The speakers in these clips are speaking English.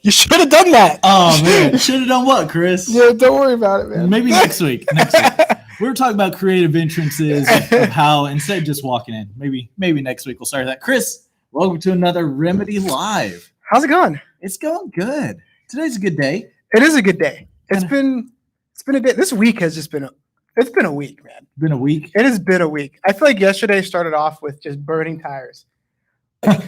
You should have done that. Oh, man. Should have done what, Chris? Yeah, don't worry about it, man. Maybe next week. We were talking about creative entrances of how, instead of just walking in, maybe next week we'll start that. Chris, welcome to another Remedy Live. How's it going? It's going good. Today's a good day. It is a good day. It's been a day. This week has just been it's been a week, man. Been a week? It has been a week. I feel like yesterday started off with just burning tires.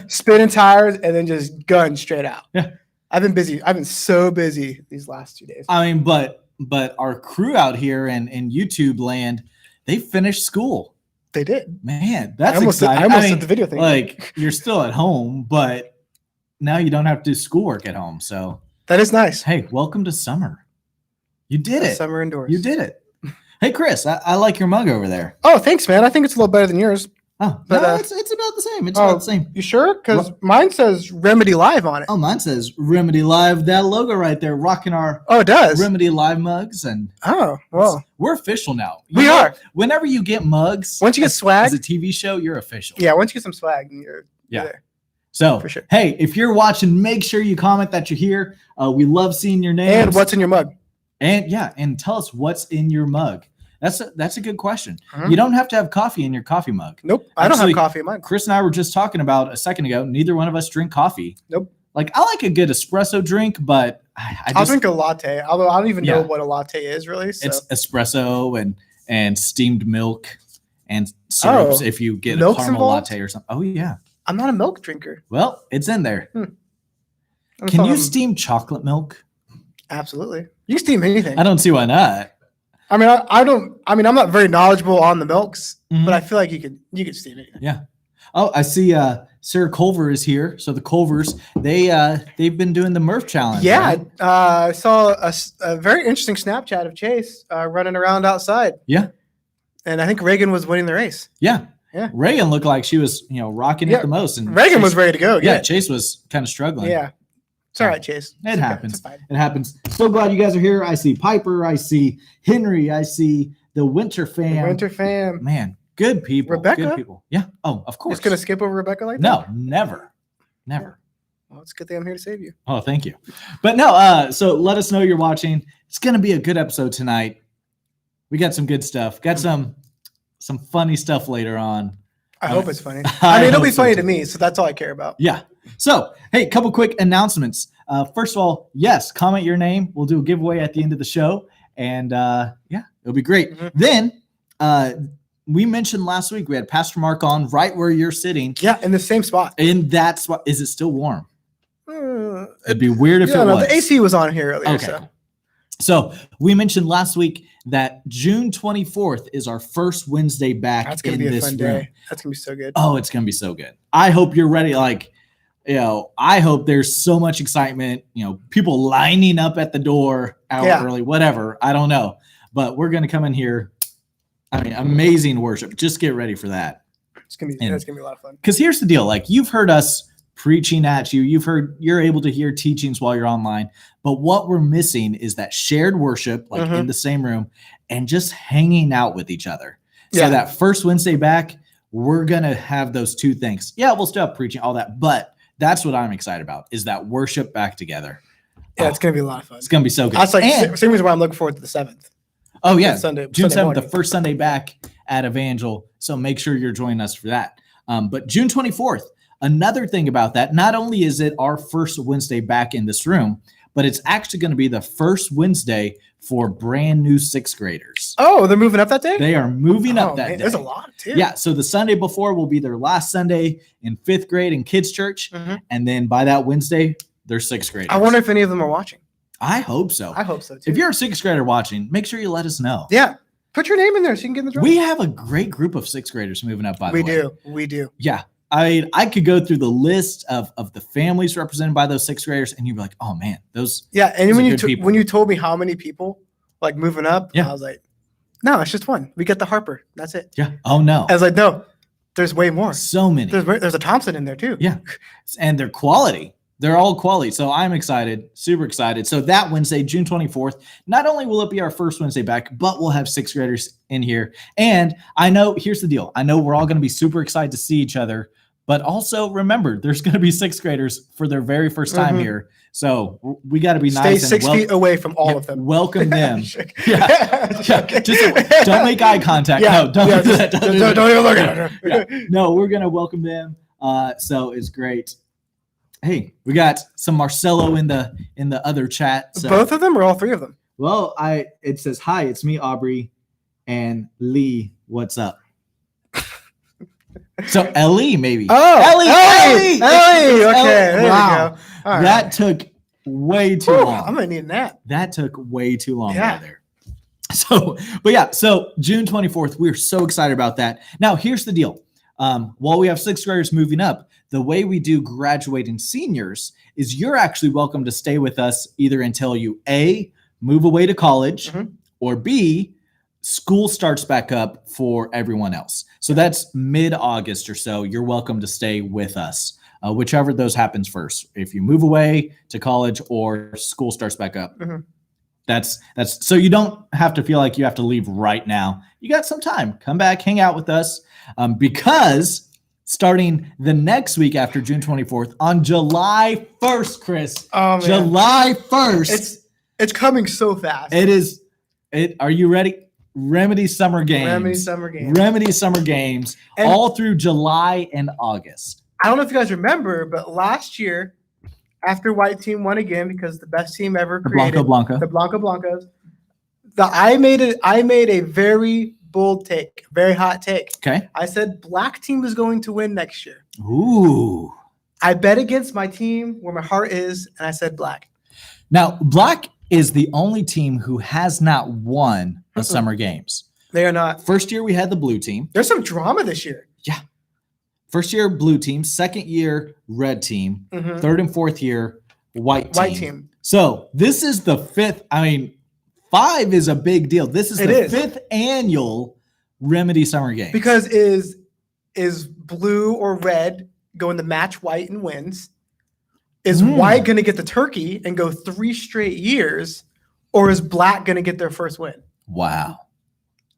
Spinning tires and then just gun straight out. Yeah. I've been busy. I've been so busy these last 2 days. I mean, but our crew out here in YouTube land, they finished school. They did. Man, that's I almost exciting. did the video thing. Like, you're still at home, but now you don't have to do schoolwork at home. So that is nice. Hey, welcome to summer. You did it. Summer indoors. You did it. Hey, Chris, I like your mug over there. Oh, thanks, man. I think it's a little better than yours. Oh, but no, it's about the same. It's about the same. You sure? Because mine says Remedy Live on it. Oh, mine says Remedy Live. That logo right there, rocking our it does. Remedy Live mugs. And well. We're official now. We are. Whenever you get mugs. Once you get swag. As a TV show, you're official. Yeah, once you get some swag, you're there. So, for sure. Hey, if you're watching, make sure you comment that you're here. We love seeing your names. And what's in your mug. And tell us what's in your mug. That's a good question. Mm-hmm. You don't have to have coffee in your coffee mug. Nope. I don't have coffee in mine. Chris and I were just talking about a second ago. Neither one of us drink coffee. Nope. Like, I like a good espresso drink, but I'll drink a latte. Although I don't even know what a latte is really. So. It's espresso and steamed milk and syrups if you get a caramel latte or something. Oh, yeah. I'm not a milk drinker. Well, it's in there. Can you steam chocolate milk? Absolutely. You can steam anything. I don't see why not. I mean, I'm not very knowledgeable on the milks, but I feel like you could steam it. Yeah. Oh, I see. Sarah Culver is here. So the Culvers, they've been doing the Murph challenge. Yeah, right? I saw a very interesting Snapchat of Chase running around outside. Yeah. And I think Reagan was winning the race. Yeah. Yeah. Reagan looked like she was, rocking it the most. And Reagan was ready to go. Yeah. Chase was kind of struggling. Yeah. It's all right, Chase. It happens. It happens. So glad you guys are here. I see Piper. I see Henry. I see the Winter fam. Winter fam. Man, good people. Rebecca? Good people. Yeah. Oh, of course. Just going to skip over Rebecca like that? No, never. Never. Well, it's a good thing I'm here to save you. Oh, thank you. But no, so let us know you're watching. It's going to be a good episode tonight. We got some good stuff. Got some funny stuff later on. I hope it's funny. I mean, it'll be funny to me, so that's all I care about. Yeah. So, hey, a couple quick announcements. First of all, yes, comment your name. We'll do a giveaway at the end of the show. And, it'll be great. Mm-hmm. Then we mentioned last week we had Pastor Mark on right where you're sitting. Yeah, in the same spot. In that spot. Is it still warm? It'd be weird if it was. The AC was on here earlier. Okay. So we mentioned last week that June 24th is our first Wednesday back. That's going to be a fun day. That's going to be so good. Oh, it's going to be so good. I hope you're ready. I hope there's so much excitement, people lining up at the door early, whatever. I don't know. But we're going to come in here. I mean, amazing worship. Just get ready for that. That's going to be a lot of fun. Because here's the deal. You've heard us preaching at you. You're able to hear teachings while you're online. But what we're missing is that shared worship, in the same room, and just hanging out with each other. So Yeah. that first Wednesday back, we're going to have those two things. Yeah, we'll still have preaching, all that. But that's what I'm excited about is that worship back together. Yeah, it's going to be a lot of fun. It's going to be so good. That's like And- same reason why I'm looking forward to the 7th. oh, yeah. Sunday, June Sunday 7th, the morning. first Sunday back at Evangel. So make sure you're joining us for that. But June 24th, another thing about that, not only is it our first Wednesday back in this room, but it's actually going to be the first Wednesday for brand new 6th graders. Oh, they're moving up that day? They are moving up that man, day. There's a lot, too. Yeah, so the Sunday before will be their last Sunday in 5th grade in kids church. Mhm. And then by that Wednesday, they're 6th graders. I wonder if any of them are watching. I hope so. I hope so, too. If you're a 6th grader watching, make sure you let us know. Yeah. Put your name in there so you can get in the drawing. We have a great group of 6th graders moving up, by the We way. do. We do. Yeah. I could go through the list of the families represented by those 6th graders, and you'd be like, oh, man, those. Yeah. And Those when are you good people. when you told me how many people like moving up, Yeah. I was like, no, it's just one. We get the Harper. That's it. Yeah. Oh, no. I was like, no, there's way more. So many. There's a Thompson in there, too. Yeah. And they're quality. They're all quality. So I'm excited, super excited. So that Wednesday, June 24th, not only will it be our first Wednesday back, but we'll have 6th graders in here. And I know, here's the deal. I know we're all going to be super excited to see each other, but also remember, there's going to be 6th graders for their very first time Mhm. here. So we got to be Stay nice 6 and feet away from all of them. welcome them. Yeah. Yeah, just don't make eye contact. Yeah, No, don't yeah, do just- that. don't do that. even look at her. Yeah. No, we're going to welcome them. So it's great. Hey, we got some Marcelo in the other chat. So. Both of them or all three of them? Well, it says, hi, it's me, Aubrey, and Lee. What's up? So Ellie, maybe. Oh, Ellie. Ellie. Okay, there Wow. we go. All right. That took way too Whew, long. I'm gonna need a nap. That took way too long Yeah. right there. So, but yeah, so June 24th, we're so excited about that. Now, here's the deal. While we have 6th graders moving up, the way we do graduating seniors is you're actually welcome to stay with us either until you A, move away to college, Mhm. or B, school starts back up for everyone else. So that's mid-August or so. You're welcome to stay with us, whichever of those happens first. If you move away to college or school starts back up. Mhm. That's so you don't have to feel like you have to leave right now. You got some time. Come back, hang out with us, because starting the next week after June 24th on July 1st, Chris. Oh man, July 1st. it's coming so fast. It is. Are you ready? Remedy Summer Games. Remedy Summer Games. Remedy Summer Games And- all through July and August. I don't know if you guys remember, but last year, after White Team won again because the best team ever The created, Blanco. the Blanco Blancos, I made a very bold take, very hot take. Okay. I said black team is going to win next year. Ooh. I bet against my team where my heart is, and I said black. Now, Black is the only team who has not won the Mm-mm. Summer Games. They are not. First year we had the blue team. There's some drama this year. First year blue team, second year red team, Mhm. third and fourth year white team. White team. So this is the fifth. I mean, 5 is a big deal. This is It the is. 5th annual Remedy Summer Games. Because is blue or red going to match white and wins? Is white going to get the turkey and go 3 straight years, or is black going to get their first win? Wow.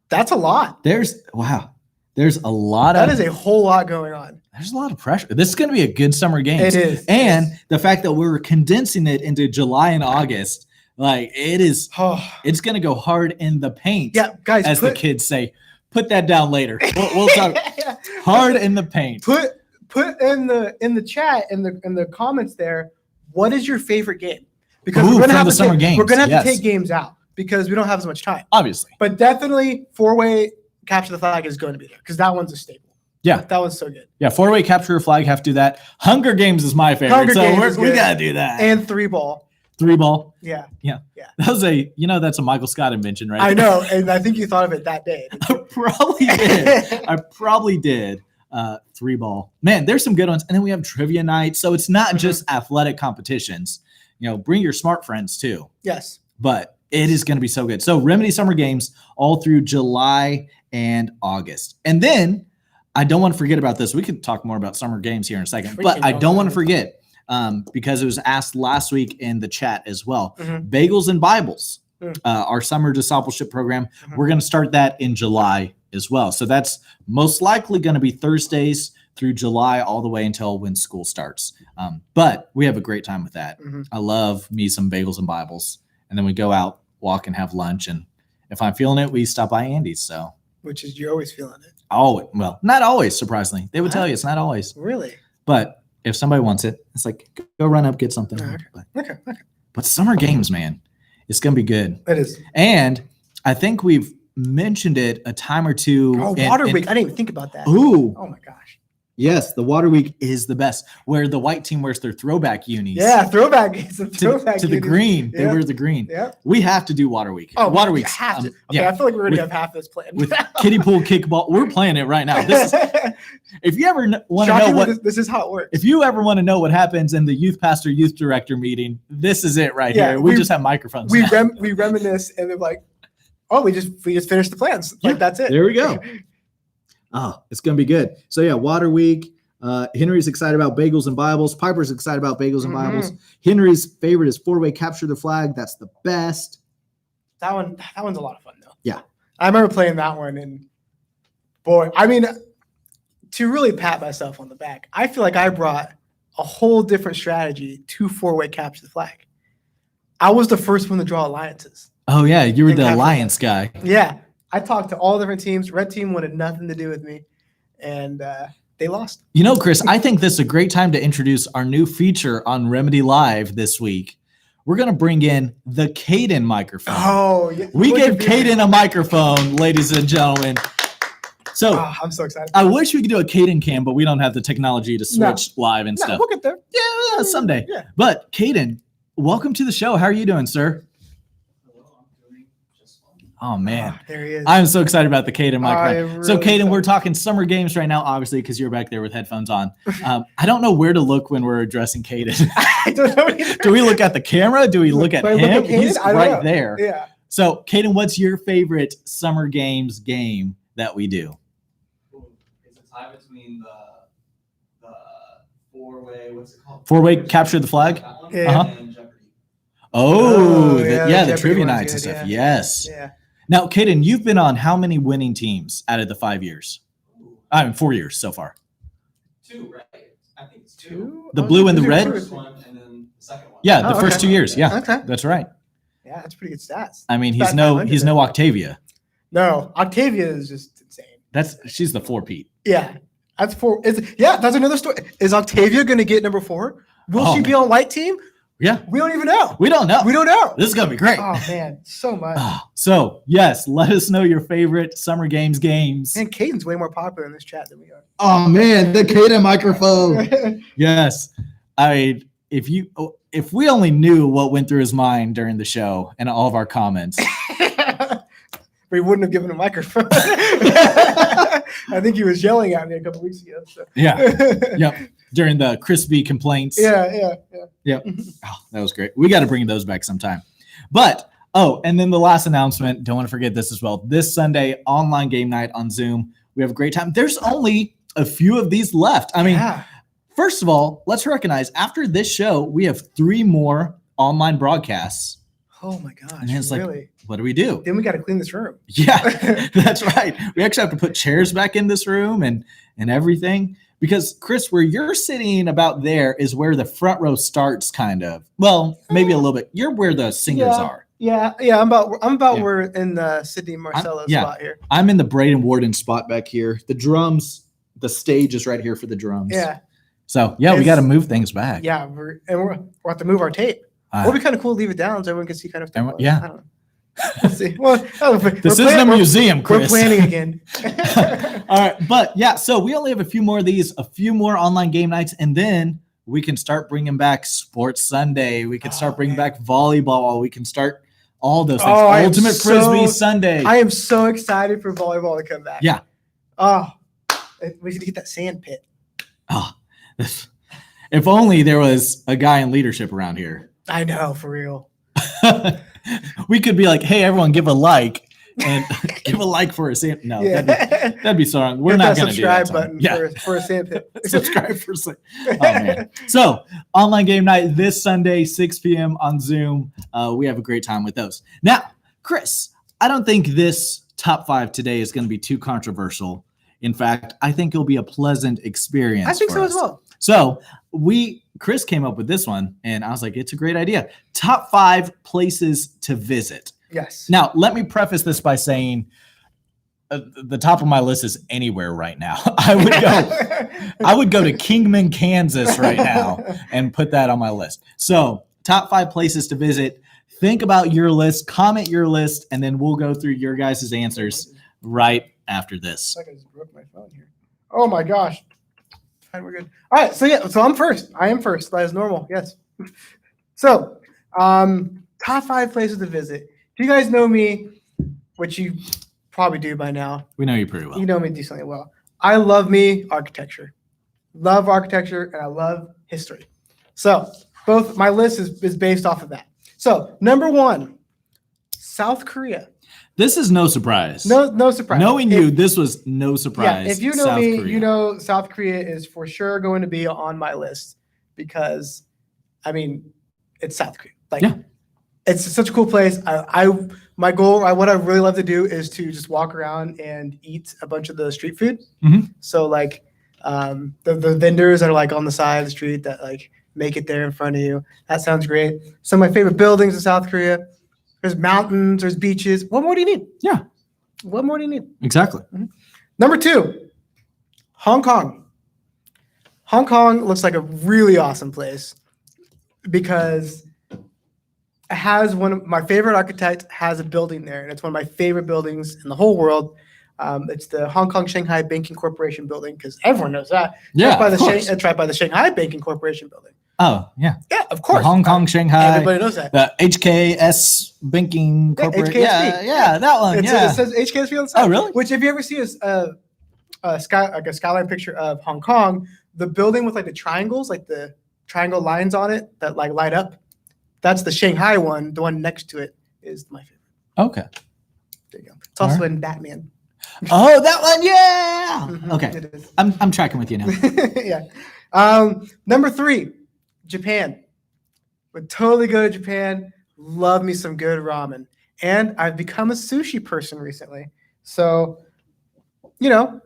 That's a lot. There's a lot That of is a whole lot going on. there's a lot of pressure. This is going to be a good Summer Games. It is. And the fact that we're condensing it into July and August, like it's going to go hard in the paint. Yeah, guys, as the kids say. Put that down later. We'll talk hard in the paint. Put in the chat in the comments there. What is your favorite game? Because Ooh, we're gonna from have the to summer take, games, we're gonna have yes. to take games out because we don't have as much time. Obviously. But definitely 4-way capture the flag is going to be there because that one's a staple. Yeah. That one's so good. Yeah. 4-way capture a flag. Have to do that. Hunger Games is my favorite. Hunger Games is we good. got to do that. And 3-ball. 3-ball. Yeah. That was that's a Michael Scott invention, right? I know, and I think you thought of it that day. I probably did. I probably did. 3-ball. Man, there's some good ones. And then we have trivia night. So it's not just athletic competitions. Bring your smart friends too. Yes. But it is going to be so good. So Remedy Summer Games all through July and August. And then I don't want to forget about this. We could talk more about Summer Games here in a second, but Freaking I don't want to awesome. forget because it was asked last week in the chat as well. Mhm. Bagels and Bibles, Mm. our summer discipleship program. Mhm. We're going to start that in July as well. So that's most likely going to be Thursdays through July all the way until when school starts. But we have a great time with that. Mhm. I love me some bagels and Bibles. And then we go out, walk, and have lunch. And if I'm feeling it, we stop by Andy's. So Which is, you're always feeling it. well, not always, surprisingly. They would tell you it's not always. Really? But if somebody wants it, it's like, go run up, get something. Okay. Okay. But summer games, man, it's going to be good. It is. And I think we've mentioned it a time or two. Oh, Water Week. I didn't even think about that. Ooh, Oh my gosh. yes, the Water Week is the best, where the white team wears their throwback unis. Yeah, throwback. It's a To, throwback to the unit. green. They Yeah. wear the green. Yeah. We have to do Water Week. Oh, Water we Week. have to. Okay, Yeah. I feel like we're going With- to have this planned. With kiddie pool kickball. We're playing it right now. This is, if you ever want to know Shockingly, what, this is how it works. if you ever want to know what happens in the youth pastor, youth director meeting, this is it right Yeah, here. We we- just have microphones. we now. we reminisce and they're like, oh, we just finished the plans. Like Yeah, that's it. there we go. Oh, it's going to be good. So yeah, Water Week. Henry's excited about bagels and Bibles. Piper's excited about bagels and Bibles. Henry's favorite is 4-way capture the flag. That's the best. That one's a lot of fun though. Yeah. I remember playing that one and boy, I mean, to really pat myself on the back, I feel like I brought a whole different strategy to 4-way capture the flag. I was the first one to draw alliances. Oh yeah, you were And the capture alliance guy. Yeah. I talked to all different teams. Red team wanted nothing to do with me. And they lost. You know, Chris, I think this is a great time to introduce our new feature on Remedy Live this week. We're going to bring in the Caden microphone. Oh, yeah. We Look gave at me. Caden a microphone, ladies and gentlemen. So Oh, I'm so excited. I wish we could do a Caden cam, but we don't have the technology to No. switch live and No, stuff. we'll get there. Yeah, someday. Yeah. But Caden, welcome to the show. How are you doing, sir? Oh, man. Ah, there he is. I'm so excited about the Caden microphone. I'm So, really Caden, excited. we're talking summer games right now, obviously, because you're back there with headphones on. I don't know where to look when we're addressing Caden. I don't know either. Do we look at the camera? Do we look at Do I look him? at Caden? He's I don't right know. there. Yeah. So, Caden, what's your favorite summer games game that we do? It's a tie between the four-way, what's it called? Four-way capture the flag? That one, Yeah. and Jeopardy. Oh, Oh, the, yeah, yeah, the the Jeopardy trivia one's nights and good, stuff. yeah. Yes. Yeah. Now, Caden, you've been on how many winning teams out of the 5 years? Ooh, I mean, 4 years so far. 2, right? I think it's 2. Two? The blue and the these are red? The pretty- first one and then the second one. Yeah, the Oh, first okay. 2 years. Yeah, Okay. that's right. Yeah, that's pretty good stats. I mean, About he's no 500 he's no Octavia. No, Octavia is just insane. She's the 4-Pete. Yeah. That's four. That's another story. Is Octavia going to get number 4? Will Oh, she be on white team? Yeah, We don't even know. we don't know. We don't know. This is gonna be great. Oh man, so much. So yes, let us know your favorite summer games. Man, Caden's way more popular in this chat than we are. Oh man, the Caden microphone. Yes, I mean, if we only knew what went through his mind during the show and all of our comments. We wouldn't have given him a microphone. I think he was yelling at me a couple weeks ago. So. Yeah, yep. During the crispy complaints. Yeah. Oh, that was great. We got to bring those back sometime. But, and then the last announcement, don't want to forget this as well. This Sunday, online game night on Zoom. We have a great time. There's only a few of these left. I mean, Yeah. first of all, let's recognize after this show, we have 3 more online broadcasts. Oh my gosh. And it's like- really? What do we do? Then we got to clean this room. Yeah, that's right. We actually have to put chairs back in this room and everything. Because Chris, where you're sitting about there is where the front row starts, kind of. Well, maybe a little bit. You're where the singers Yeah. are. Yeah. I'm about Yeah. where in the Sydney Marcello yeah. spot here. I'm in the Braden Warden spot back here. The drums, the stage is right here for the drums. Yeah. So yeah, we It's- got to move things back. Yeah. We'll have to move our tape. Uh, It'll be kind of cool to leave it down so everyone can see kind of. And yeah. I don't know. We'll see. Well, this isn't a museum, We're Chris. planning again. All right, but yeah, so we only have a few more of these, a few more online game nights, and then we can start bringing back Sports Sunday. We can start bringing man. back volleyball. We can start all those things. Oh, I am Ultimate so- Frisbee Sunday. I am so excited for volleyball to come back. Yeah. Oh, we should get that sand pit. Oh, if only there was a guy in leadership around here. I know, for real. We could be like, hey, everyone, give a like and give a like for a sand. No, Yeah. that'd be so wrong. We're Hit not that going to do that. subscribe Tom. button Yeah. for a sand pit. Subscribe for oh man. So online game night this Sunday, 6 p.m. on Zoom. We have a great time with those. Now, Chris, I don't think this top 5 today is going to be too controversial. In fact, I think it'll be a pleasant experience. I think for so us. as well. So Chris came up with this one, and I was like, it's a great idea. Top 5 places to visit. Yes. Now, let me preface this by saying the top of my list is anywhere right now. I would go to Kingman, Kansas right now and put that on my list. So top 5 places to visit. Think about your list, comment your list, and then we'll go through your guys' answers right after this. I just broke my phone here. Oh my gosh. Fine, we're good. All right. So I'm first. I am first, as normal. Yes. So, top 5 places to visit. Do you guys know me, which you probably do by now? We know you pretty well. You know me decently well. I love me architecture. Love architecture, and I love history. So both my list is based off of that. So number 1, South Korea. This is no surprise. No surprise. Knowing you, this was no surprise. Yeah, if you know South me, Korea. you know South Korea is for sure going to be on my list because, I mean, it's South Korea. Like, Yeah. it's such a cool place. My goal, what I really love to do is to just walk around and eat a bunch of the street food. Mhm. So like, the vendors that are like on the side of the street that like make it there in front of you. That sounds great. Some of my favorite buildings in South Korea. There's mountains, there's beaches. What more do you need? Yeah. What more do you need? Exactly. Number 2, Hong Kong. Hong Kong looks like a really awesome place because it has one of my favorite architects has a building there, and it's one of my favorite buildings in the whole world. It's the Hong Kong Shanghai Banking Corporation building because everyone knows that. Yeah, It's right by the Shanghai Banking Corporation building. Oh, yeah. Yeah, of The course. Hong Kong, Shanghai, Everybody knows that. the HKS Banking Yeah, Corporation. HKSB. Yeah, that one. It Yeah. says HKSB on the side. Oh, really? Which, if you ever see a skyline picture of Hong Kong, the building with like the triangles, like the triangle lines on it that like light up, that's the Shanghai one. The one next to it is my favorite. Okay. There you go. It's also All in Batman. Oh, that one. Yeah. Mhm, Okay. it is. I'm tracking with you now. Yeah. Number 3, Japan. Would totally go to Japan. Love me some good ramen. And I've become a sushi person recently. So,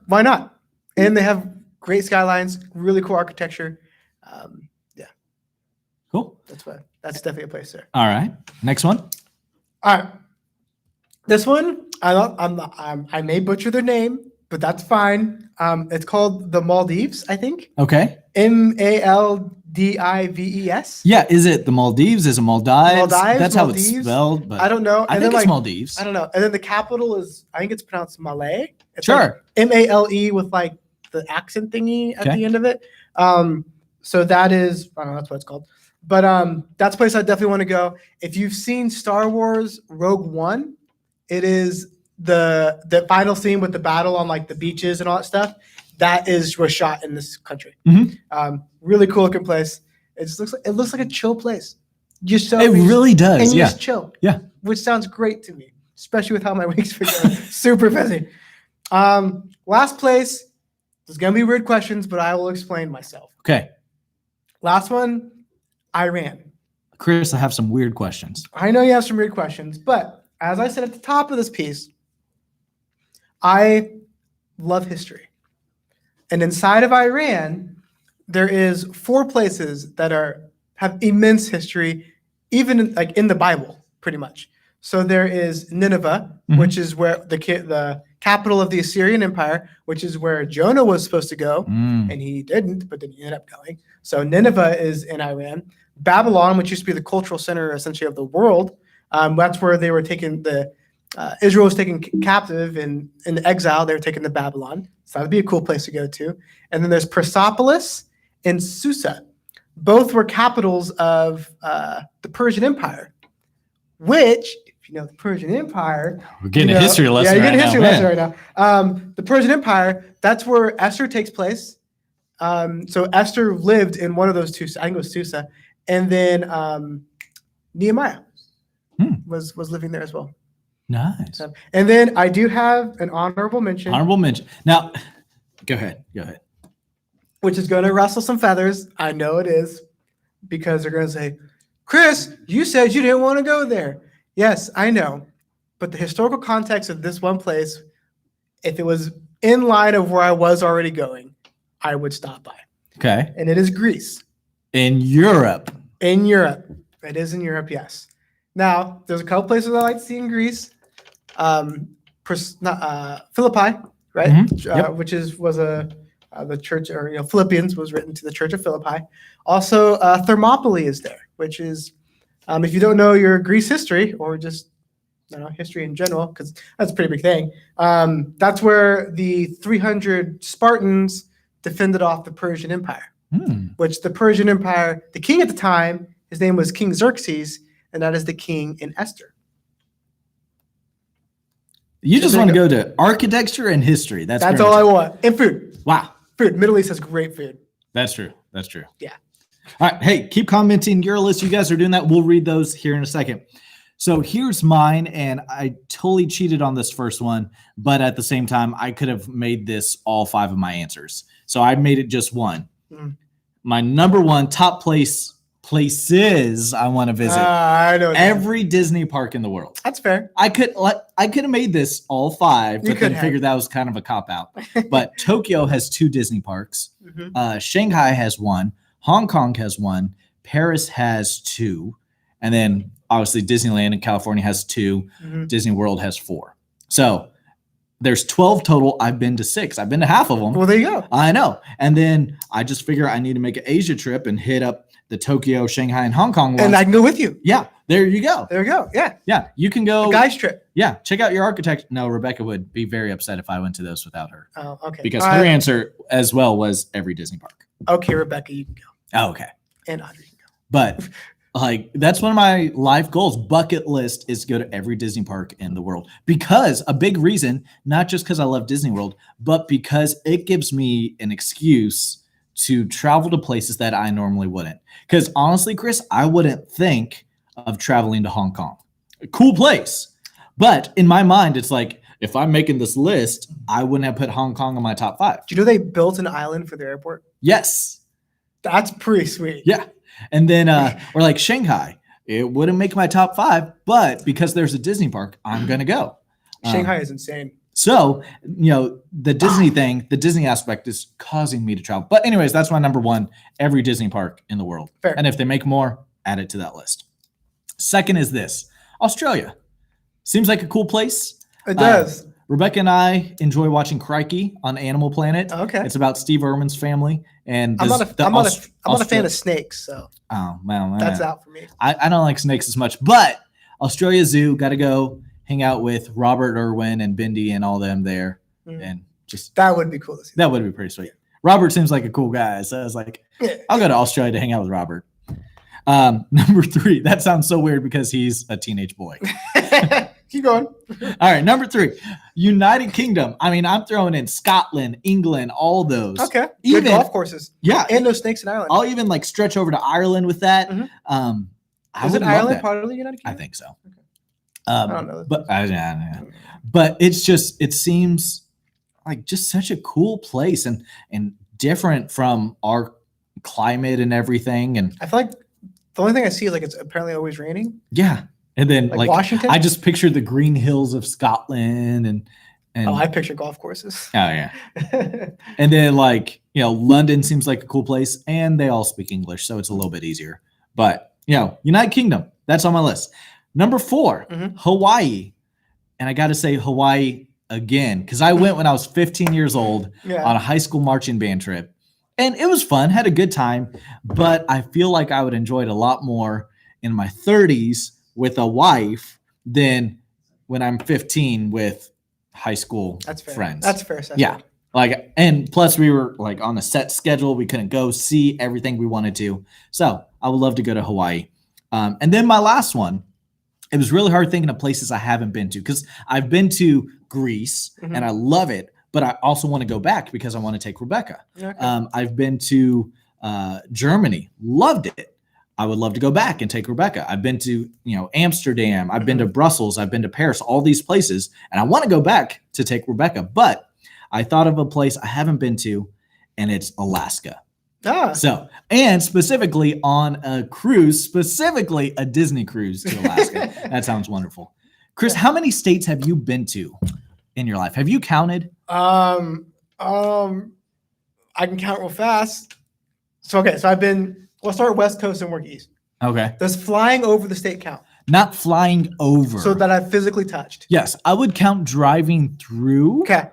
why not? And they have great skylines, really cool architecture. Yeah, Cool. that's definitely a place there. All right. Next one. All right. This one, I may butcher their name, but that's fine. It's called the Maldives, I think. Okay. Maldives. Yeah. Is it the Maldives? Is it Maldives? Maldives, That's how Maldives. it's spelled. But I don't know. I And think then, it's Maldives. I don't know. And then the capital is, I think it's pronounced Malay. It's Sure. like Male with like the accent thingy at Okay. the end of it. So that is, I don't know, that's what it's called. But that's a place I definitely want to go. If you've seen Star Wars Rogue One, it is the final scene with the battle on like the beaches and all that stuff. That was shot in this country. Mhm. Really cool looking place. It looks like a chill place. Just so It really and does. you Yeah. just chill. Yeah. Which sounds great to me, especially with how my week's been going. Super busy. Last place. There's gonna be weird questions, but I will explain myself. Okay. Last one, Iran. Chris, I have some weird questions. I know you have some weird questions, but as I said at the top of this piece, I love history. And inside of Iran, there is 4 places that have immense history, even in the Bible, pretty much. So there is Nineveh, Mhm. which is where the capital of the Assyrian Empire, which is where Jonah was supposed to go, Mm. and he didn't, but then he ended up going. So Nineveh is in Iran. Babylon, which used to be the cultural center essentially of the world, that's where they were taken. Israel was taken captive in exile. They were taken to Babylon. So that would be a cool place to go to. And then there's Persepolis and Susa. Both were capitals of the Persian Empire, which, if you know the Persian Empire, We're getting a history lesson. yeah, you're getting a right history now, lesson man. right now. The Persian Empire, that's where Esther takes place. So Esther lived in one of those two. I think it was Susa, and then Nehemiah was living there as well. Nice. And then I do have an honorable mention, Honorable mention. Now, go ahead. which is going to rustle some feathers. I know it is, because they're going to say, "Chris, you said you didn't want to go there." Yes, I know. but the historical context of this one place, if it was in line of where I was already going, I would stop by. Okay. And it is Greece. In Europe. In Europe. It is in Europe, yes. Now, there's a couple places I like to see in Greece. Philippi, right? Mhm. Which was the church, or Philippians was written to the Church of Philippi. Also, Thermopylae is there, which is, if you don't know your Greece history or just history in general, because that's a pretty big thing. That's where the 300 Spartans defended off the Persian Empire, which the Persian Empire, the king at the time, his name was King Xerxes, and that is the king in Esther. You just want to go to architecture and history. That's all I want. And food. Wow. Food. Middle East has great food. That's true. That's true. Yeah. All right. Hey, keep commenting your list. You guys are doing that. We'll read those here in a second. So here's mine, and I totally cheated on this first one, but at the same time, I could have made this all 5 of my answers. So I made it just one. My number one top places I want to visit. I know every Disney park in the world. That's fair. I could have made this all 5, but then figured that was kind of a cop out. But Tokyo has 2 Disney parks. Shanghai has 1. Hong Kong has 1. Paris has 2. And then obviously Disneyland in California has 2. Disney World has 4. So there's 12 total. I've been to 6. I've been to half of them. Well, there you go. I know. And then I just figure I need to make an Asia trip and hit up the Tokyo, Shanghai, and Hong Kong ones. And I can go with you. Yeah, there you go. There you go. Yeah. Yeah, you can go. A guy's trip. Yeah, check out your architect. No, Rebecca would be very upset if I went to those without her. Oh, okay. Because her answer as well was every Disney park. Okay, Rebecca, you can go. Oh, okay. And Audrey can go. But that's one of my life goals. Bucket list is to go to every Disney park in the world. Because a big reason, not just because I love Disney World, but because it gives me an excuse to travel to places that I normally wouldn't. Because honestly, Chris, I wouldn't think of traveling to Hong Kong. A cool place. But in my mind, it's like, if I'm making this list, I wouldn't have put Hong Kong in my top 5. Do you know they built an island for their airport? Yes. That's pretty sweet. Yeah. And then, or like Shanghai, it wouldn't make my top 5, but because there's a Disney park, I'm going to go. Shanghai is insane. So, the Disney thing, the Disney aspect is causing me to travel. But anyways, that's my number 1, every Disney park in the world. Fair. And if they make more, add it to that list. Second is this, Australia. Seems like a cool place. It does. Rebecca and I enjoy watching Crikey on Animal Planet. Okay. It's about Steve Irwin's family. And I'm not a fan of snakes, so that's out for me. I don't like snakes as much, but Australia Zoo, got to go hang out with Robert Irwin and Bindi and all them there. And just that would be cool to see. That would be pretty sweet. Robert seems like a cool guy. So I was like, I'll go to Australia to hang out with Robert. Number 3, that sounds so weird because he's a teenage boy. Keep going. All right, number 3, United Kingdom. I mean, I'm throwing in Scotland, England, all those. Okay. Even good golf courses. Yeah. And no snakes in Ireland. I'll even stretch over to Ireland with that. Is it Ireland part of the United Kingdom? I think so. Okay. I don't know. But it seems like just such a cool place and different from our climate and everything. And I feel like the only thing I see is it's apparently always raining. Yeah. And then Washington. I just pictured the green hills of Scotland and I picture golf courses. Oh yeah. And then London seems like a cool place and they all speak English, so it's a little bit easier. But United Kingdom, that's on my list. Number 4, Hawaii. And I got to say Hawaii again, because I went when I was 15 years old on a high school marching band trip. And it was fun, had a good time. But I feel like I would enjoy it a lot more in my 30s with a wife than when I'm 15 with high school friends. That's fair. Yeah. And plus we were on a set schedule. We couldn't go see everything we wanted to. So I would love to go to Hawaii. And then my last one, it was really hard thinking of places I haven't been to because I've been to Greece and I love it, but I also want to go back because I want to take Rebecca. Okay. I've been to Germany, loved it. I would love to go back and take Rebecca. I've been to, Amsterdam. I've been to Brussels. I've been to Paris, all these places. And I want to go back to take Rebecca. But I thought of a place I haven't been to, and it's Alaska. So, and specifically on a cruise, specifically a Disney cruise to Alaska. That sounds wonderful. Chris, how many states have you been to in your life? Have you counted? I can count real fast. So I've been. We'll start West Coast and work East. Okay. Does flying over the state count? Not flying over. So that I've physically touched. Yes, I would count driving through. Okay.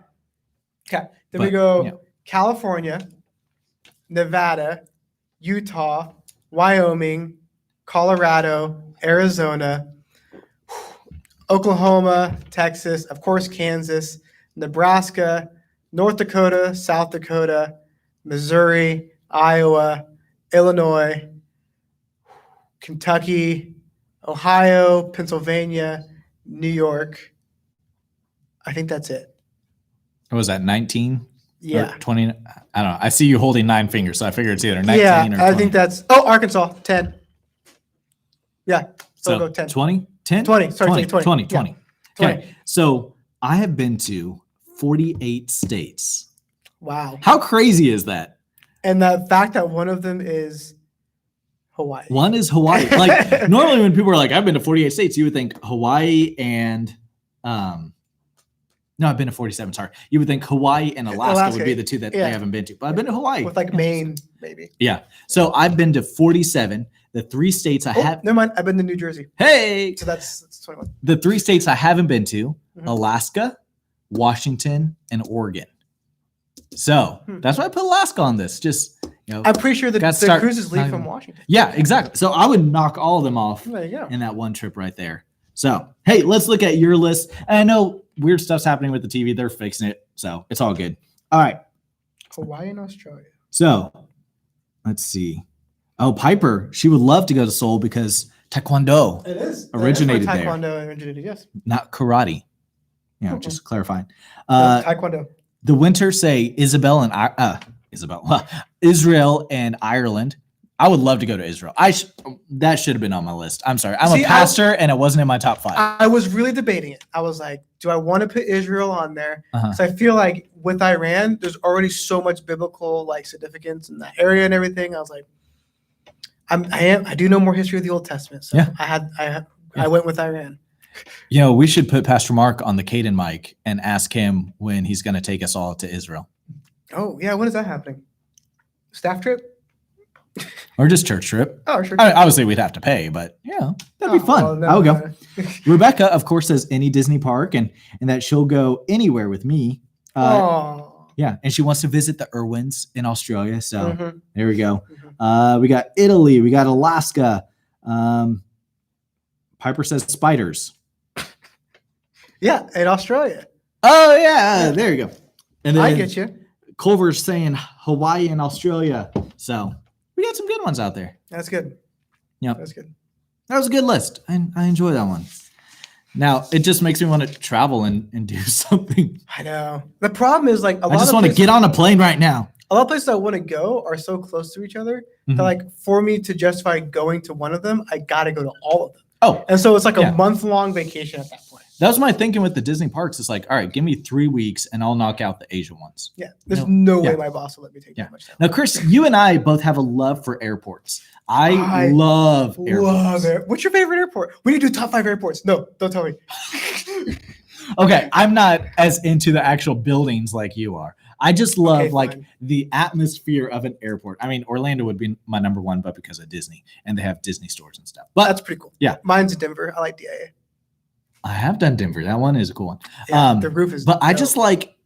Then we But, go yeah. California, Nevada, Utah, Wyoming, Colorado, Arizona, Oklahoma, Texas, of course, Kansas, Nebraska, North Dakota, South Dakota, Missouri, Iowa, Illinois, Kentucky, Ohio, Pennsylvania, New York. I think that's it. What was that, 19? Yeah. Or 20? I don't know. I see you holding 9 fingers, so I figured it's either 19 Yeah, or 20. I think that's. Oh, Arkansas, 10. Yeah. So go 10. 20? 10? 20. Sorry, 20. 20. 20. Yeah. 20. 20. Okay. So I have been to 48 states. Wow. How crazy is that? And the fact that one of them is Hawaii. One is Hawaii. Like normally when people are like, I've been to 48 states, you would think Hawaii and no, I've been to 47. Sorry. You would think Hawaii and Alaska would be the two that yeah. they haven't been to. But I've been to Hawaii. With like Maine, maybe. Yeah. So I've been to 47. The 3 states I have. Never mind. I've been to New Jersey. Hey. So that's 21. The 3 states I haven't been to: Mhm. Alaska, Washington, and Oregon. So that's why I put Alaska on this. Just I'm pretty sure Gotta the start cruises leave knocking- from Washington. yeah, exactly. So I would knock all of them off There you go. in that one trip right there. So hey, let's look at your list. And I know weird stuff's happening with the TV. They're fixing it, so it's all good. All right. Hawaii and Australia. So let's see. Oh, Piper, she would love to go to Seoul because Taekwondo, It is. Originated there. Taekwondo originated, yes. not karate. Just clarifying. Taekwondo. The winter say Israel and Ireland. I would love to go to Israel. That should have been on my list. I'm sorry. I'm See, a pastor and it wasn't in my top 5. I was really debating it. I was like, do I want to put Israel on there? Uh-huh. Because I feel like with Iran, there's already so much biblical like significance in that area and everything. I was like, I do know more history of the Old Testament, so Yeah. I went with Iran. We should put Pastor Mark on the Caden mic and ask him when he's going to take us all to Israel. Oh yeah, when is that happening? Staff trip? Or just church trip. Oh sure. Obviously, we'd have to pay, but that'd be fun. well, no, I would go. no. Rebecca, of course, says any Disney park and that she'll go anywhere with me. Oh. Yeah, and she wants to visit the Irwins in Australia. So Mhm. there we go. We got Italy. We got Alaska. Piper says spiders. Yeah, in Australia. Oh, yeah. There you go. And then I get you. Culver's saying Hawaii and Australia. So we got some good ones out there. That's good. Yep. That's good. That was a good list. I enjoy that one. Now, it just makes me want to travel and do something. I know. The problem is like I just want to get on a plane right now. A lot of places I want to go are so close to each other Mhm. that like for me to justify going to one of them, I gotta go to all of them. Oh, And so it's like Yeah. a month-long vacation at that point. that was my thinking with the Disney parks. It's like, all right, give me 3 weeks and I'll knock out the Asian ones. Yeah. There's No. no way Yeah. my boss will let me take Yeah. that much time. Now, Chris, you and I both have a love for airports. I love airports. Love it. What's your favorite airport? We need to do top 5 airports. No, don't tell me. Okay, I'm not as into the actual buildings like you are. I just love Okay, like fine. the atmosphere of an airport. I mean, Orlando would be my number 1, but because of Disney and they have Disney stores and stuff. But That's pretty cool. Yeah. Mine's Denver. I like DIA. I have done Denver. That one is a cool one. Yeah, the roof is But I dope. just like,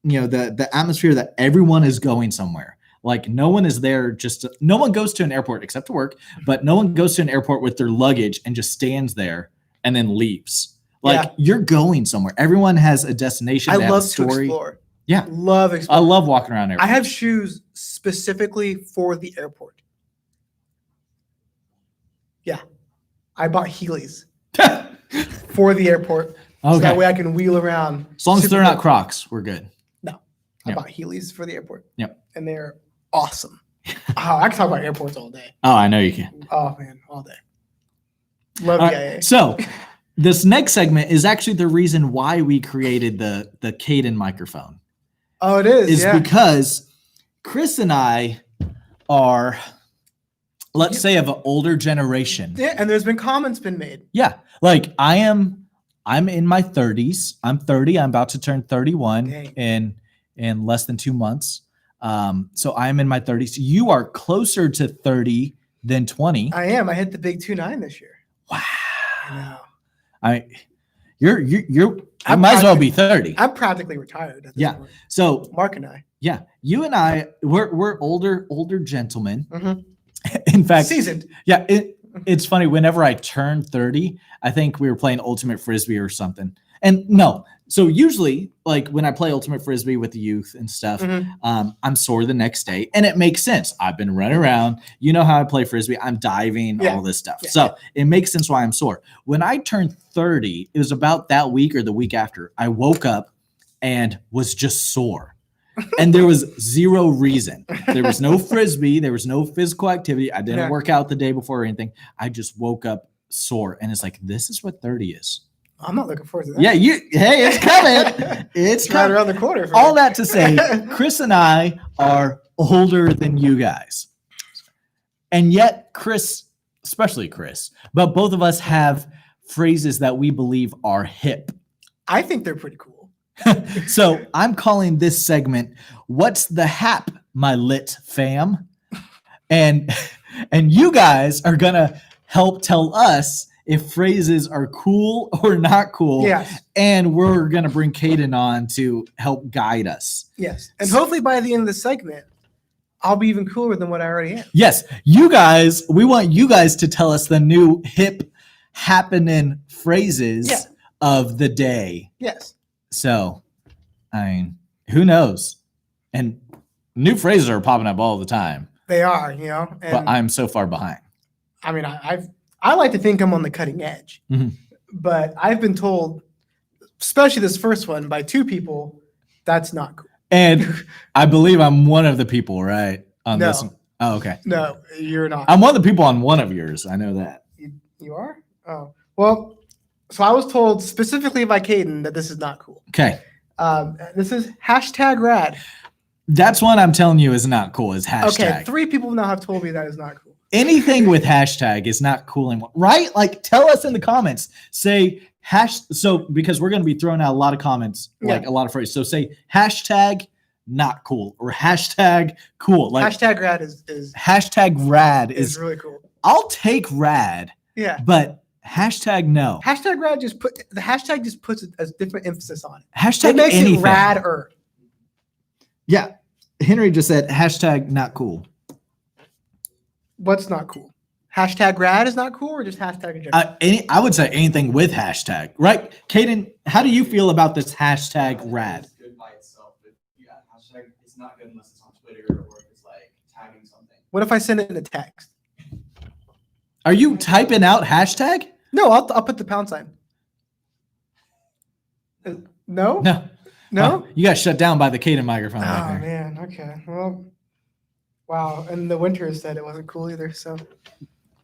the atmosphere that everyone is going somewhere. Like no one is there no one goes to an airport except to work, but no one goes to an airport with their luggage and just stands there and then leaves. Like you're going somewhere. Everyone has a destination. I they have a love to story. explore. Yeah. Love I exploring. love walking around airports. I have shoes specifically for the airport. Yeah. I bought Heelys for the airport. So that Okay. way I can wheel around. As long as super they're not quick. Crocs, we're good. I Yeah. bought Heelys for the airport. Yep. And they're awesome. Oh, I can talk about airports all day. Oh, I know you can. Oh man, all day. Love All DIA. right, so this next segment is actually the reason why we created the Caden microphone. Oh, it is. Is Yeah. because Chris and I are, let's say, of an older generation. Yeah, and there's been comments been made. Yeah, like I am I'm in my 30s. I'm 30. I'm about to turn 31 Dang. in less than 2 months. So I'm in my 30s. You are closer to 30 than 20. I am. I hit the big 2.9 this year. Wow. I know. I might as well be 30. I'm practically retired at this Yeah. point. So Mark and I. yeah, you and I, we're older gentlemen. Mhm. In fact, Seasoned. yeah, it's funny. Whenever I turned 30, I think we were playing Ultimate Frisbee or something. And no, so usually, like when I play Ultimate Frisbee with the youth and stuff, Mhm. I'm sore the next day, and it makes sense. I've been running around. You know how I play Frisbee. I'm diving, Yeah. all this stuff. Yeah. So it makes sense why I'm sore. When I turned 30, it was about that week or the week after, I woke up and was just sore. And there was zero reason. There was no Frisbee. There was no physical activity. I didn't Yeah. work out the day before or anything. I just woke up sore. And it's like, this is what 30 is. I'm not looking forward to that. Yeah, hey, it's coming. It's It's right coming. around the corner. For All me. that to say, Chris and I are older than you guys. And yet, Chris, especially Chris, but both of us have phrases that we believe are hip. I think they're pretty cool. So I'm calling this segment "What's the Hap, My Lit Fam?" and you guys are gonna help tell us if phrases are cool or not cool. Yes. And we're gonna bring Caden on to help guide us. Yes. And hopefully by the end of the segment, I'll be even cooler than what I already am. Yes, you guys. We want you guys to tell us the new hip happening phrases Yeah. of the day. Yes. So, I mean, who knows? And new phrases are popping up all the time, They are, and but I'm so far behind. I mean, I like to think I'm on the cutting edge, Mhm. but I've been told, especially this first one by two people, that's not cool. And I believe I'm one of the people, right? On No. this. Oh, okay. No, you're not. I'm one of the people on one of yours. I know that. You are? Oh, well, so I was told specifically by Caden that this is not cool. Okay. This is #rad. That's one I'm telling you is not cool, is hashtag. Okay, 3 people now have told me that is not cool. Anything with hashtag is not cool anymore, right? Like, tell us in the comments. Say so because we're going to be throwing out a lot of comments, like Yeah. a lot of phrases. So say hashtag not cool or hashtag cool. Like #rad is hashtag rad is is. really cool. I'll take rad, Yeah. but hashtag no. #rad the hashtag just puts a different emphasis on it. Hashtag It makes anything. it radder. Yeah. Henry just said hashtag not cool. What's not cool? #rad is not cool, or just hashtag in general? I would say anything with hashtag, right? Caden, how do you feel about this hashtag rad? It's good by itself, but yeah, hashtag it's not good unless it's on Twitter or if it's like tagging something. What if I send it in a text? Are you typing out hashtag? No, I'll put the pound sign. No? No. No? Oh, you got shut down by the Caden microphone. Oh, back there. man. Okay. Well, wow. And the winter said it wasn't cool either. So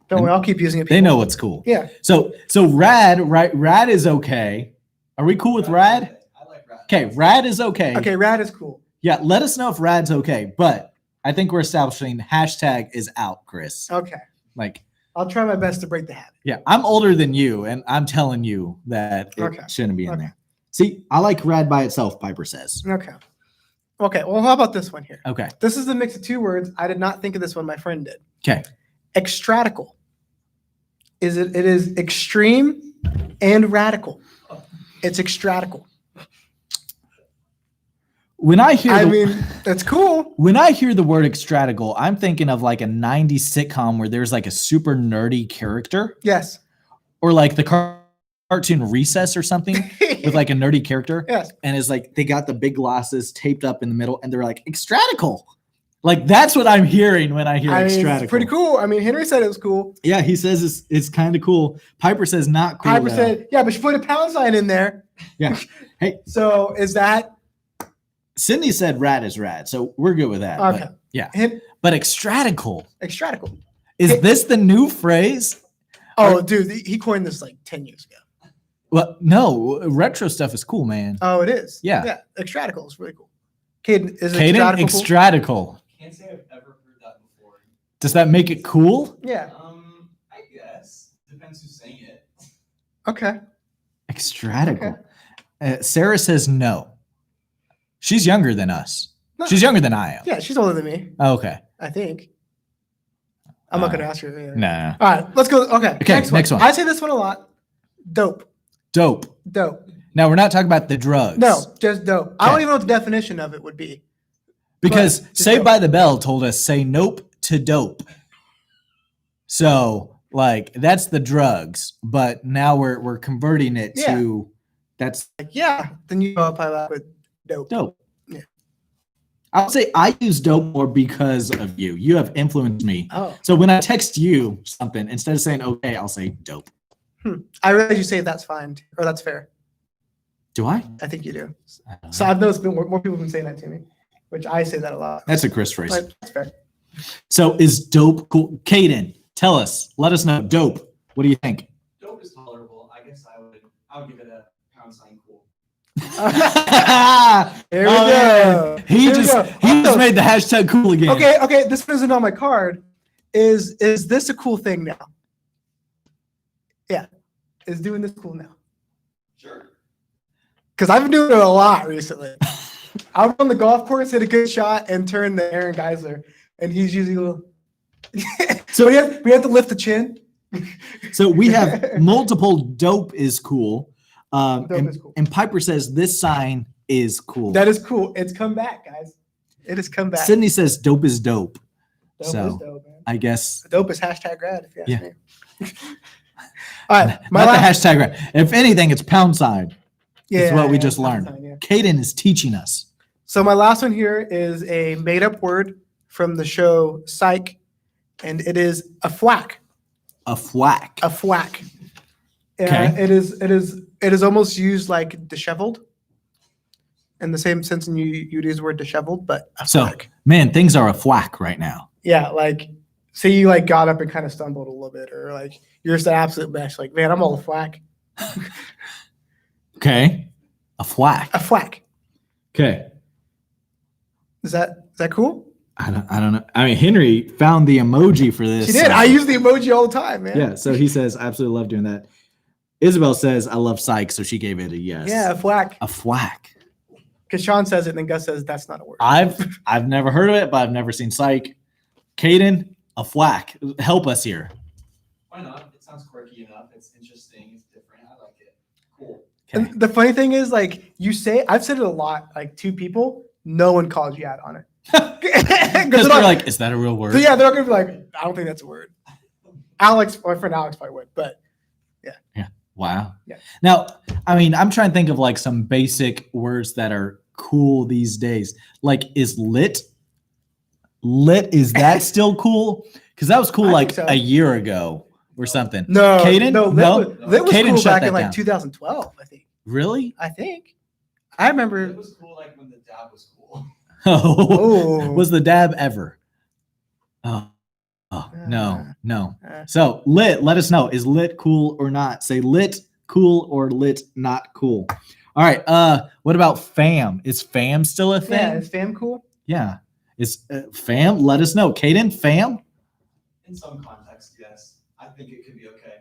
don't worry. I'll keep using it. They people. know what's cool. Yeah. So rad, right? Rad is okay. Are we cool with rad? I like rad. Okay, rad is okay. Okay. Rad is cool. Yeah, let us know if rad's okay. But I think we're establishing hashtag is out, Chris. Okay. Like, I'll try my best to break the habit. yeah, I'm older than you, and I'm telling you that it Okay. shouldn't be in Okay. there. See, I like rad by itself, Piper says. Okay. Okay. Well, how about this one here? Okay. This is the mix of 2 words. I did not think of this one. My friend did. Okay. Extratical. It is extreme and radical. It's extratical. When I hear I mean, that's cool. when I hear the word extratical, I'm thinking of like a 90s sitcom where there's like a super nerdy character, Yes. or like the cartoon Recess or something with like a nerdy character. Yes. And it's like they got the big glasses taped up in the middle and they're like extratical. Like that's what I'm hearing when I hear I mean, extratical. it's pretty cool. I mean, Henry said it was cool. Yeah, he says it's kind of cool. Piper says not cool. Piper though. said, yeah, but you put a pound sign in there. Yeah. Hey. So is that Sydney said rad is rad, so we're good with that. okay? But, yeah. Hit But extratical. extratical. Is Hey. this the new phrase? Oh, dude, he coined this like 10 years ago. Well, no, retro stuff is cool, man. Oh, it is. Yeah. Yeah. Extratical is really cool. Caden, is Caden, extratical cool? extratical. Can't say I've ever heard that before. Does that make it cool? Yeah. I guess depends who's saying it. Okay. Extradical. Sarah says no. She's younger than us. No. She's younger than I am. Yeah, she's older than me. Okay. I think. I'm not gonna ask her. Yeah. No. All right, let's go. Okay. Okay, next one. I say this one a lot. Dope. Dope. Dope. Now we're not talking about the drugs. No, just dope. I don't Okay. even know what the definition of it would be. Because But just Saved dope. by the Bell told us say nope to dope. So like that's the drugs, but now we're converting it Yeah. to that's Like, yeah, then you go up with dope. dope. Yeah. I would say I use dope more because of you. You have influenced me. Oh, So when I text you something, instead of saying okay, I'll say dope. I realize you say that's fine or that's fair. Do I? I think you do. I don't So know. I've noticed more people have been saying that to me, which I say that a lot. That's a Chris phrase. But that's fair. So is dope cool? Caden, tell us. Let us know. Dope. What do you think? Dope is tolerable. I guess I would give it a pound sign cool. Here we Oh, go. He Here we just go. he just Also, made the hashtag cool again. Okay. This one isn't on my card. Is this a cool thing now? Yeah. Is doing this cool now? Sure. Because I've been doing it a lot recently. I was on the golf course, hit a good shot, and turned to Aaron Geisler, and he's usually a little. So we have to lift the chin. So we have multiple dope is cool. Dope and, is cool. and Piper says this sign is cool. That is cool. It's come back, guys. It has come back. Sydney says dope is dope. Dope so, is dope, man. I guess Dope is hashtag rad, if you ask Yeah. me. All right, my not the last. hashtag. Right. If anything, it's pound sign. Yeah, what we yeah, just that's learned. fine, yeah. Caden is teaching us. So my last one here is a made-up word from the show Psych, and it is a thwack. A thwack. A thwack. Okay. It is almost used like disheveled, in the same sense you'd use the word disheveled, but a So, thwack. man, things are a thwack right now. Yeah, like say you like got up and kind of stumbled a little bit, or like you're just an absolute mess. Like, man, I'm all a thwack. Okay. A thwack. A thwack. Okay. Is that cool? I don't know. I mean, Henry found the emoji for this. She did. so- I use the emoji all the time, man. Yeah. So he says, absolutely love doing that. Isabel says, I love psych. So she gave it a yes. Yeah, a thwack. A thwack. Because Sean says it, and then Gus says that's not a word. I've never heard of it, but I've never seen psych. Caden, a thwack. Help us here. Why not? It sounds quirky enough. It's interesting. It's different. I like it. Cool. Okay. And the funny thing is, like I've said it a lot, like to people, no one calls you out on it. Because they're like, is that a real word? yeah, they're not gonna be like, I don't think that's a word. Alex, my friend Alex probably would, but Wow. Yeah. Now, I mean, I'm trying to think of like some basic words that are cool these days. Like, is lit? Lit, is that still cool? Because that was cool I like think so. a year ago or something. no, Caden? no, No? Lit was Caden cool shut back that in like down. 2012, I think. Really? I think. I remember. It was cool like when the dab was cool. Oh, Oh, was the dab ever? Oh, no. Uh, So lit, let us know. Is lit cool or not? Say lit cool or lit not cool. All right. What about fam? Is fam still a yeah, thing? is fam cool? Yeah. Is fam? Let us know. Caden, fam? In some context, yes. I think it could be okay.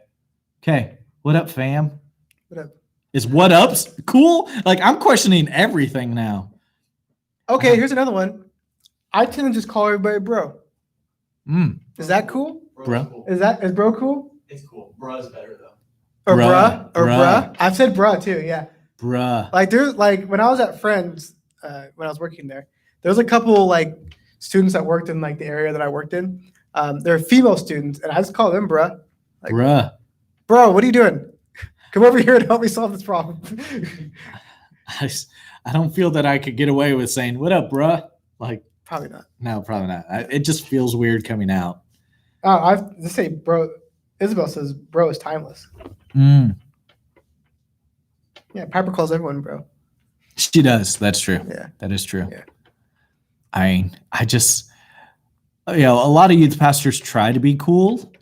Okay. What up, fam? What up? Is what ups cool? Like I'm questioning everything now. Okay, here's another one. I tend to just call everybody bro. Is that cool? Bro. Cool. Is bro cool? It's cool. Bruh's better though. Or Bruh, bruh? Or bruh. bruh? I've said bruh too, yeah. Bruh. Like there's like when I was at Friends, when I was working there was a couple like students that worked in like the area that I worked in. They're female students, and I just call them bruh. Like, Bruh. bro, what are you doing? Come over here and help me solve this problem. I don't feel that I could get away with saying, what up, bruh? Like, Probably not. no, probably not. It just feels weird coming out. Oh, I've just say bro. Isabel says bro is timeless. Mm. Yeah, Piper calls everyone bro. She does. That's true. Yeah. That is true. Yeah. I just, a lot of youth pastors try to be cool.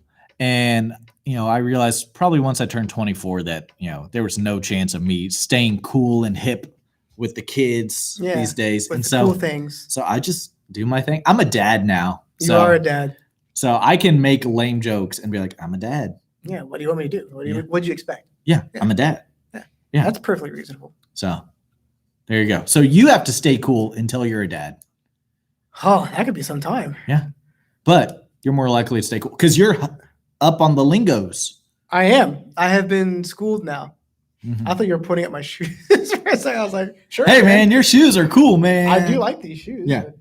And, I realized probably once I turned 24 that, there was no chance of me staying cool and hip with the kids Yeah, these days. With And the so, cool things. so I just do my thing. I'm a dad now. You So, are a dad. so I can make lame jokes and be like, I'm a dad. Yeah. What do you want me to do? Yeah. What do you expect? Yeah, I'm a dad. Yeah. Yeah. That's perfectly reasonable. So there you go. So you have to stay cool until you're a dad. Oh, that could be some time. Yeah. But you're more likely to stay cool because you're up on the lingos. I am. I have been schooled now. Mhm. I thought you were putting up my shoes for a second. I was like, sure. Hey, man, your shoes are cool, man. I do like these shoes. Yeah. but-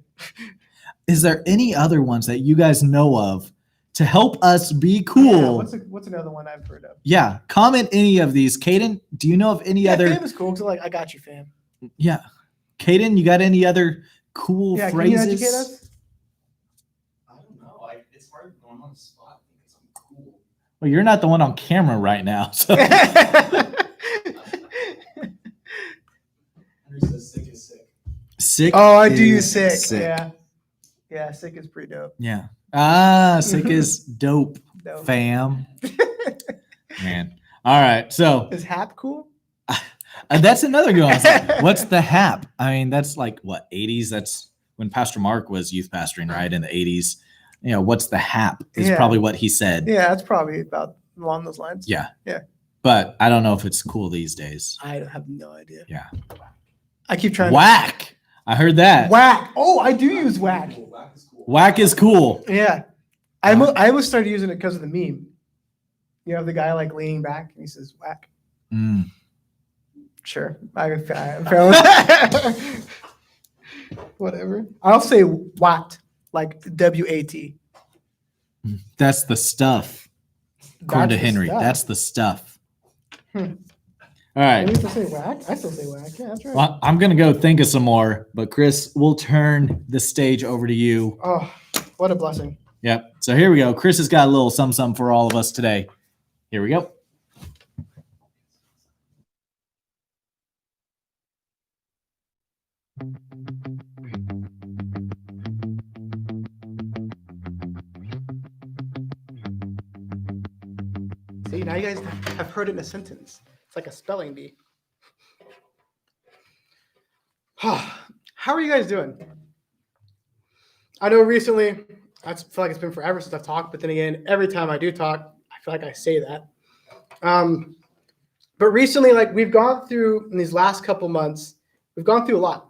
Is there any other ones that you guys know of to help us be Yeah, cool? what's another one I've heard of? Yeah. Comment any of these. Caden, do you know of any Yeah, other? fam is cool because like I got you, fam. Yeah. Caden, you got any other cool Yeah, can you phrases? educate us? I don't know. It's hard when I'm on the spot because I'm cool. Well, you're not the one on camera right now. So Henry says sick is sick. sick. Oh, I do use is sick. sick. Yeah. Yeah, sick is pretty dope. Yeah. Ah, sick is dope, Dope. fam. Man. All right. So Is Hap cool? that's another good one. What's the hap? I mean, that's like what, 80s? That's when Pastor Mark was youth pastoring, right? In the 80s. You know, what's the hap is Yeah. probably what he said. Yeah, that's probably about along those lines. Yeah. Yeah. But I don't know if it's cool these days. I have no idea. Yeah. I keep trying Whack. I heard that. to whack. Oh, I do use whack. Cool. Whack is cool. Whack is cool. Yeah. I almost started using it because of the meme. You have the guy like leaning back and he says whack. Mm. Sure. Whatever. I'll say what, like W-A-T. That's the stuff. According to That's the Henry, stuff. that's the stuff. Hmm. All right. I used to say whack. I still say whack. Yeah, that's right. Well, I'm going to go think of some more, but Chris, we'll turn the stage over to you. Oh, what a blessing. Yep. So here we go. Chris has got a little something for all of us today. Here we go. See, now you guys have heard it in a sentence. It's like a spelling bee. How are you guys doing? I know recently, I feel like it's been forever since I've talked, but then again, every time I do talk, I feel like I say that. But recently, like we've gone through in these last couple months, we've gone through a lot.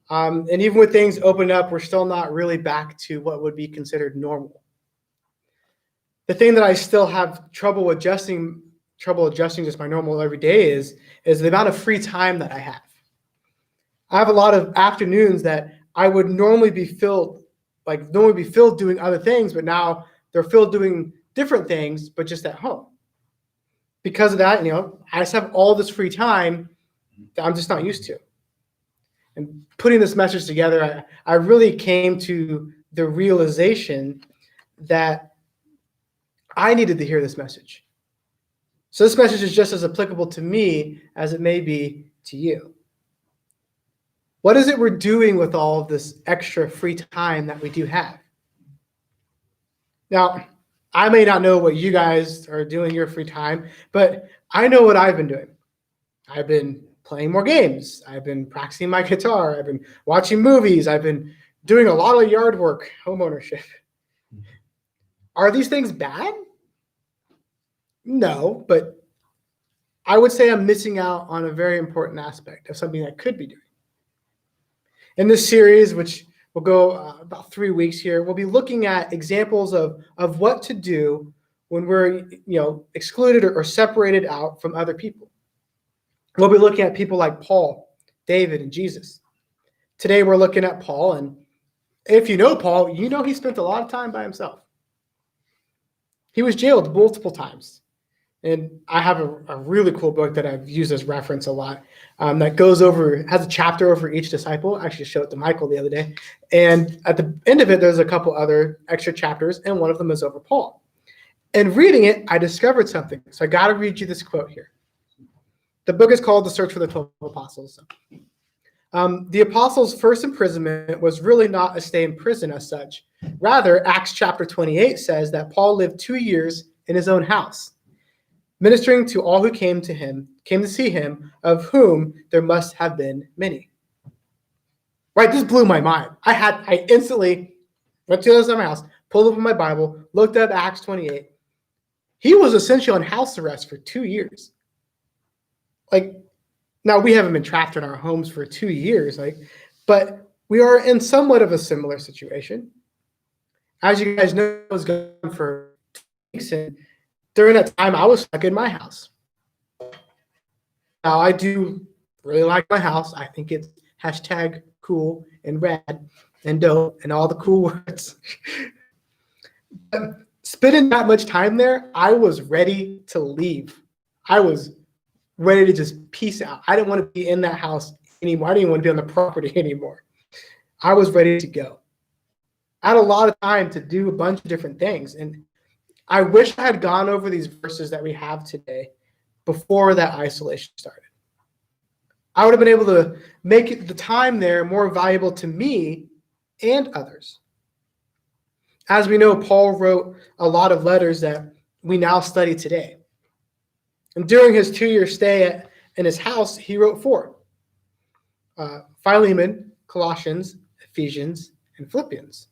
And even with things opening up, we're still not really back to what would be considered normal. The thing that I still have trouble adjusting just my normal every day is the amount of free time that I have. I have a lot of afternoons that I would normally be filled doing other things, but now they're filled doing different things, but just at home. Because of that, I just have all this free time that I'm just not used to. And putting this message together, I really came to the realization that I needed to hear this message. So this message is just as applicable to me as it may be to you. What is it we're doing with all of this extra free time that we do have? Now, I may not know what you guys are doing in your free time, but I know what I've been doing. I've been playing more games. I've been practicing my guitar. I've been watching movies. I've been doing a lot of yard work, home ownership. Are these things bad? No, but I would say I'm missing out on a very important aspect of something I could be doing. In this series, which will go about 3 weeks here, we'll be looking at examples of what to do when we're excluded or separated out from other people. We'll be looking at people like Paul, David, and Jesus. Today we're looking at Paul, and if you know Paul, you know he spent a lot of time by himself. He was jailed multiple times. And I have a really cool book that I've used as reference a lot that has a chapter over each disciple. I actually showed it to Michael the other day. And at the end of it, there's a couple other extra chapters, and one of them is over Paul. And reading it, I discovered something. So I got to read you this quote here. The book is called The Search for the 12 Apostles. The apostles' first imprisonment was really not a stay in prison as such. Rather, Acts chapter 28 says that Paul lived 2 years in his own house, ministering to all who came to see him, of whom there must have been many. Right, this blew my mind. I instantly went to my house, pulled up my Bible, looked up Acts 28. He was essentially on house arrest for 2 years. like, now we haven't been trapped in our homes for 2 years, but we are in somewhat of a similar situation. As you guys know, I was gone for 2 weeks, and during that time, I was stuck in my house. Now, I do really like my house. I think it's hashtag cool and rad and dope and all the cool words. But spending that much time there, I was ready to leave. I was ready to just peace out. I didn't want to be in that house anymore. I didn't even want to be on the property anymore. I was ready to go. I had a lot of time to do a bunch of different things. And I wish I had gone over these verses that we have today before that isolation started. I would have been able to make the time there more valuable to me and others. As we know, Paul wrote a lot of letters that we now study today. And during his 2-year stay in his house, he wrote 4. Philemon, Colossians, Ephesians, and Philippians.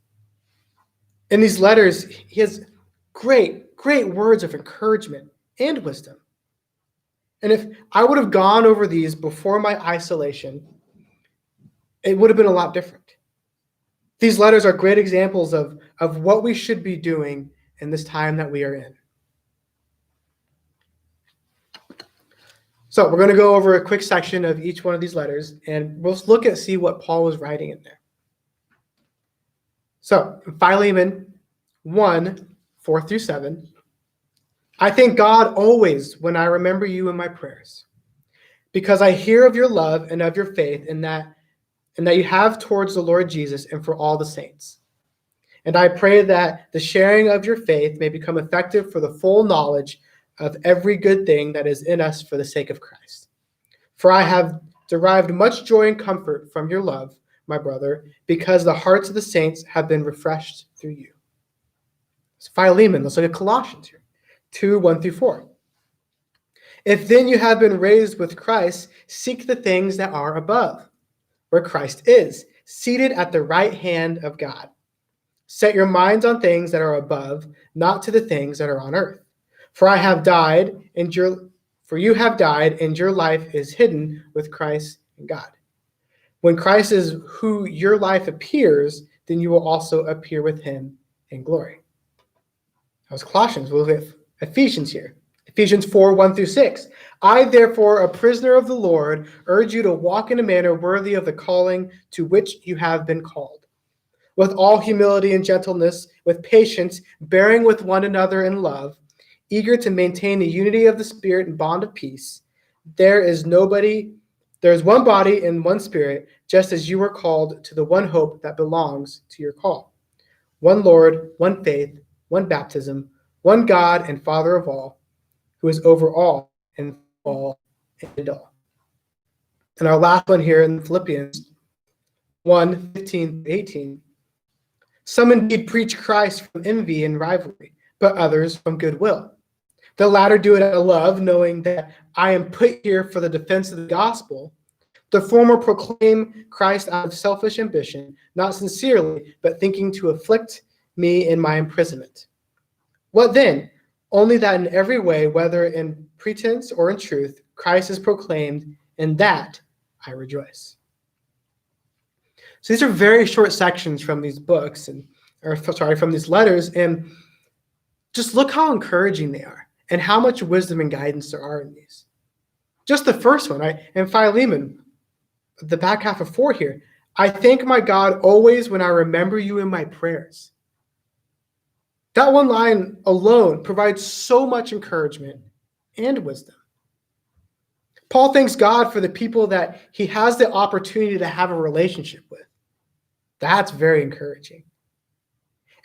In these letters, he has great words of encouragement and wisdom. And if I would have gone over these before my isolation, it would have been a lot different. These letters are great examples of what we should be doing in this time that we are in. So we're going to go over a quick section of each one of these letters, and we'll look at see what Paul was writing in there. So Philemon 1:4-7. I thank God always when I remember you in my prayers, because I hear of your love and of your faith and that you have towards the Lord Jesus and for all the saints. And I pray that the sharing of your faith may become effective for the full knowledge of every good thing that is in us for the sake of Christ. For I have derived much joy and comfort from your love, my brother, because the hearts of the saints have been refreshed through you. So Philemon, let's look at Colossians here. 2:1-4. If then you have been raised with Christ, seek the things that are above, where Christ is, seated at the right hand of God. Set your minds on things that are above, not to the things that are on earth. For you have died, and your life is hidden with Christ in God. When Christ is who your life appears, then you will also appear with him in glory. That was Colossians. We'll look at Ephesians here. Ephesians 4:1-6. I, therefore, a prisoner of the Lord, urge you to walk in a manner worthy of the calling to which you have been called, with all humility and gentleness, with patience, bearing with one another in love, eager to maintain the unity of the Spirit and bond of peace. There is one body and one Spirit, just as you were called to the one hope that belongs to your call. One Lord, one faith, one baptism, one God and Father of all, who is over all and all and all. And our last one here in Philippians 1:15-18. Some indeed preach Christ from envy and rivalry, but others from goodwill. The latter do it out of love, knowing that I am put here for the defense of the gospel. The former proclaim Christ out of selfish ambition, not sincerely, but thinking to afflict me in my imprisonment. What then? Only that in every way, whether in pretense or in truth, Christ is proclaimed, and that I rejoice. So these are very short sections from these books, from these letters, and just look how encouraging they are and how much wisdom and guidance there are in these. Just the first one, and Philemon, the back half of 4 here. I thank my God always when I remember you in my prayers. That one line alone provides so much encouragement and wisdom. Paul thanks God for the people that he has the opportunity to have a relationship with. That's very encouraging.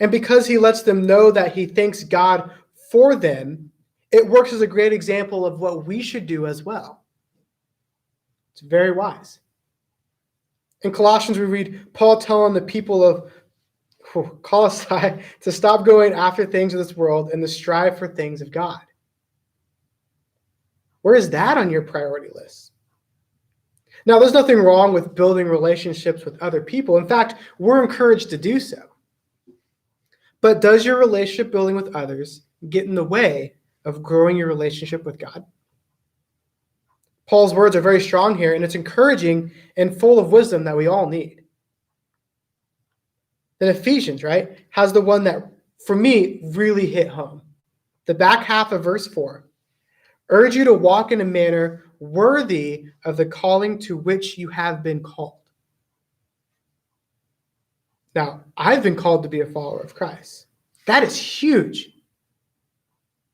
And because he lets them know that he thanks God for them, it works as a great example of what we should do as well. It's very wise. In Colossians, we read Paul telling the people of Colossae to stop going after things of this world and to strive for things of God. Where is that on your priority list? Now, there's nothing wrong with building relationships with other people. In fact, we're encouraged to do so. But does your relationship building with others get in the way of growing your relationship with God? Paul's words are very strong here, and it's encouraging and full of wisdom that we all need. Then Ephesians, right, has the one that, for me, really hit home. The back half of verse 4. Urge you to walk in a manner worthy of the calling to which you have been called. Now, I've been called to be a follower of Christ. That is huge.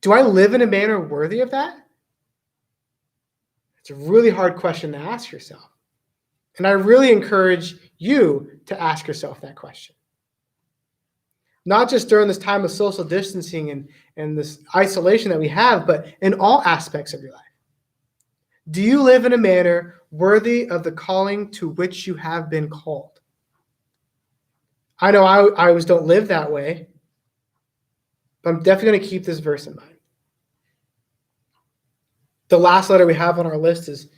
Do I live in a manner worthy of that? It's a really hard question to ask yourself. And I really encourage you to ask yourself that question. Not just during this time of social distancing and this isolation that we have, but in all aspects of your life. Do you live in a manner worthy of the calling to which you have been called? I know I always don't live that way, but I'm definitely going to keep this verse in mind. The last letter we have on our list is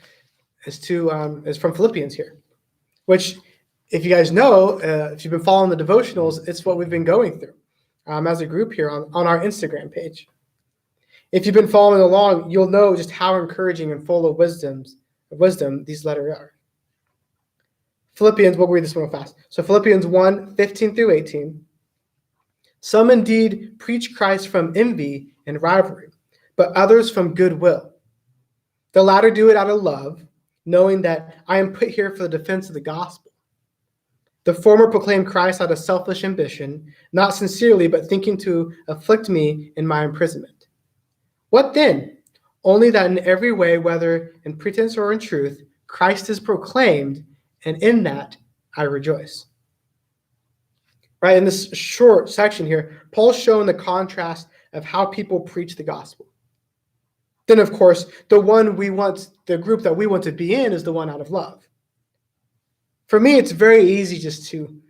from Philippians here, which, if you guys know, if you've been following the devotionals, it's what we've been going through as a group here on our Instagram page. If you've been following along, you'll know just how encouraging and full of wisdom these letters are. Philippians, we'll read this one fast. So Philippians 1, 15 through 18. Some indeed preach Christ from envy and rivalry, but others from goodwill. The latter do it out of love, knowing that I am put here for the defense of the gospel. The former proclaim Christ out of selfish ambition, not sincerely, but thinking to afflict me in my imprisonment. What then? Only that in every way, whether in pretense or in truth, Christ is proclaimed, and in that I rejoice. Right, in this short section here, Paul's showing the contrast of how people preach the gospel. Then, of course, the group that we want to be in is the one out of love. For me, it's very easy just to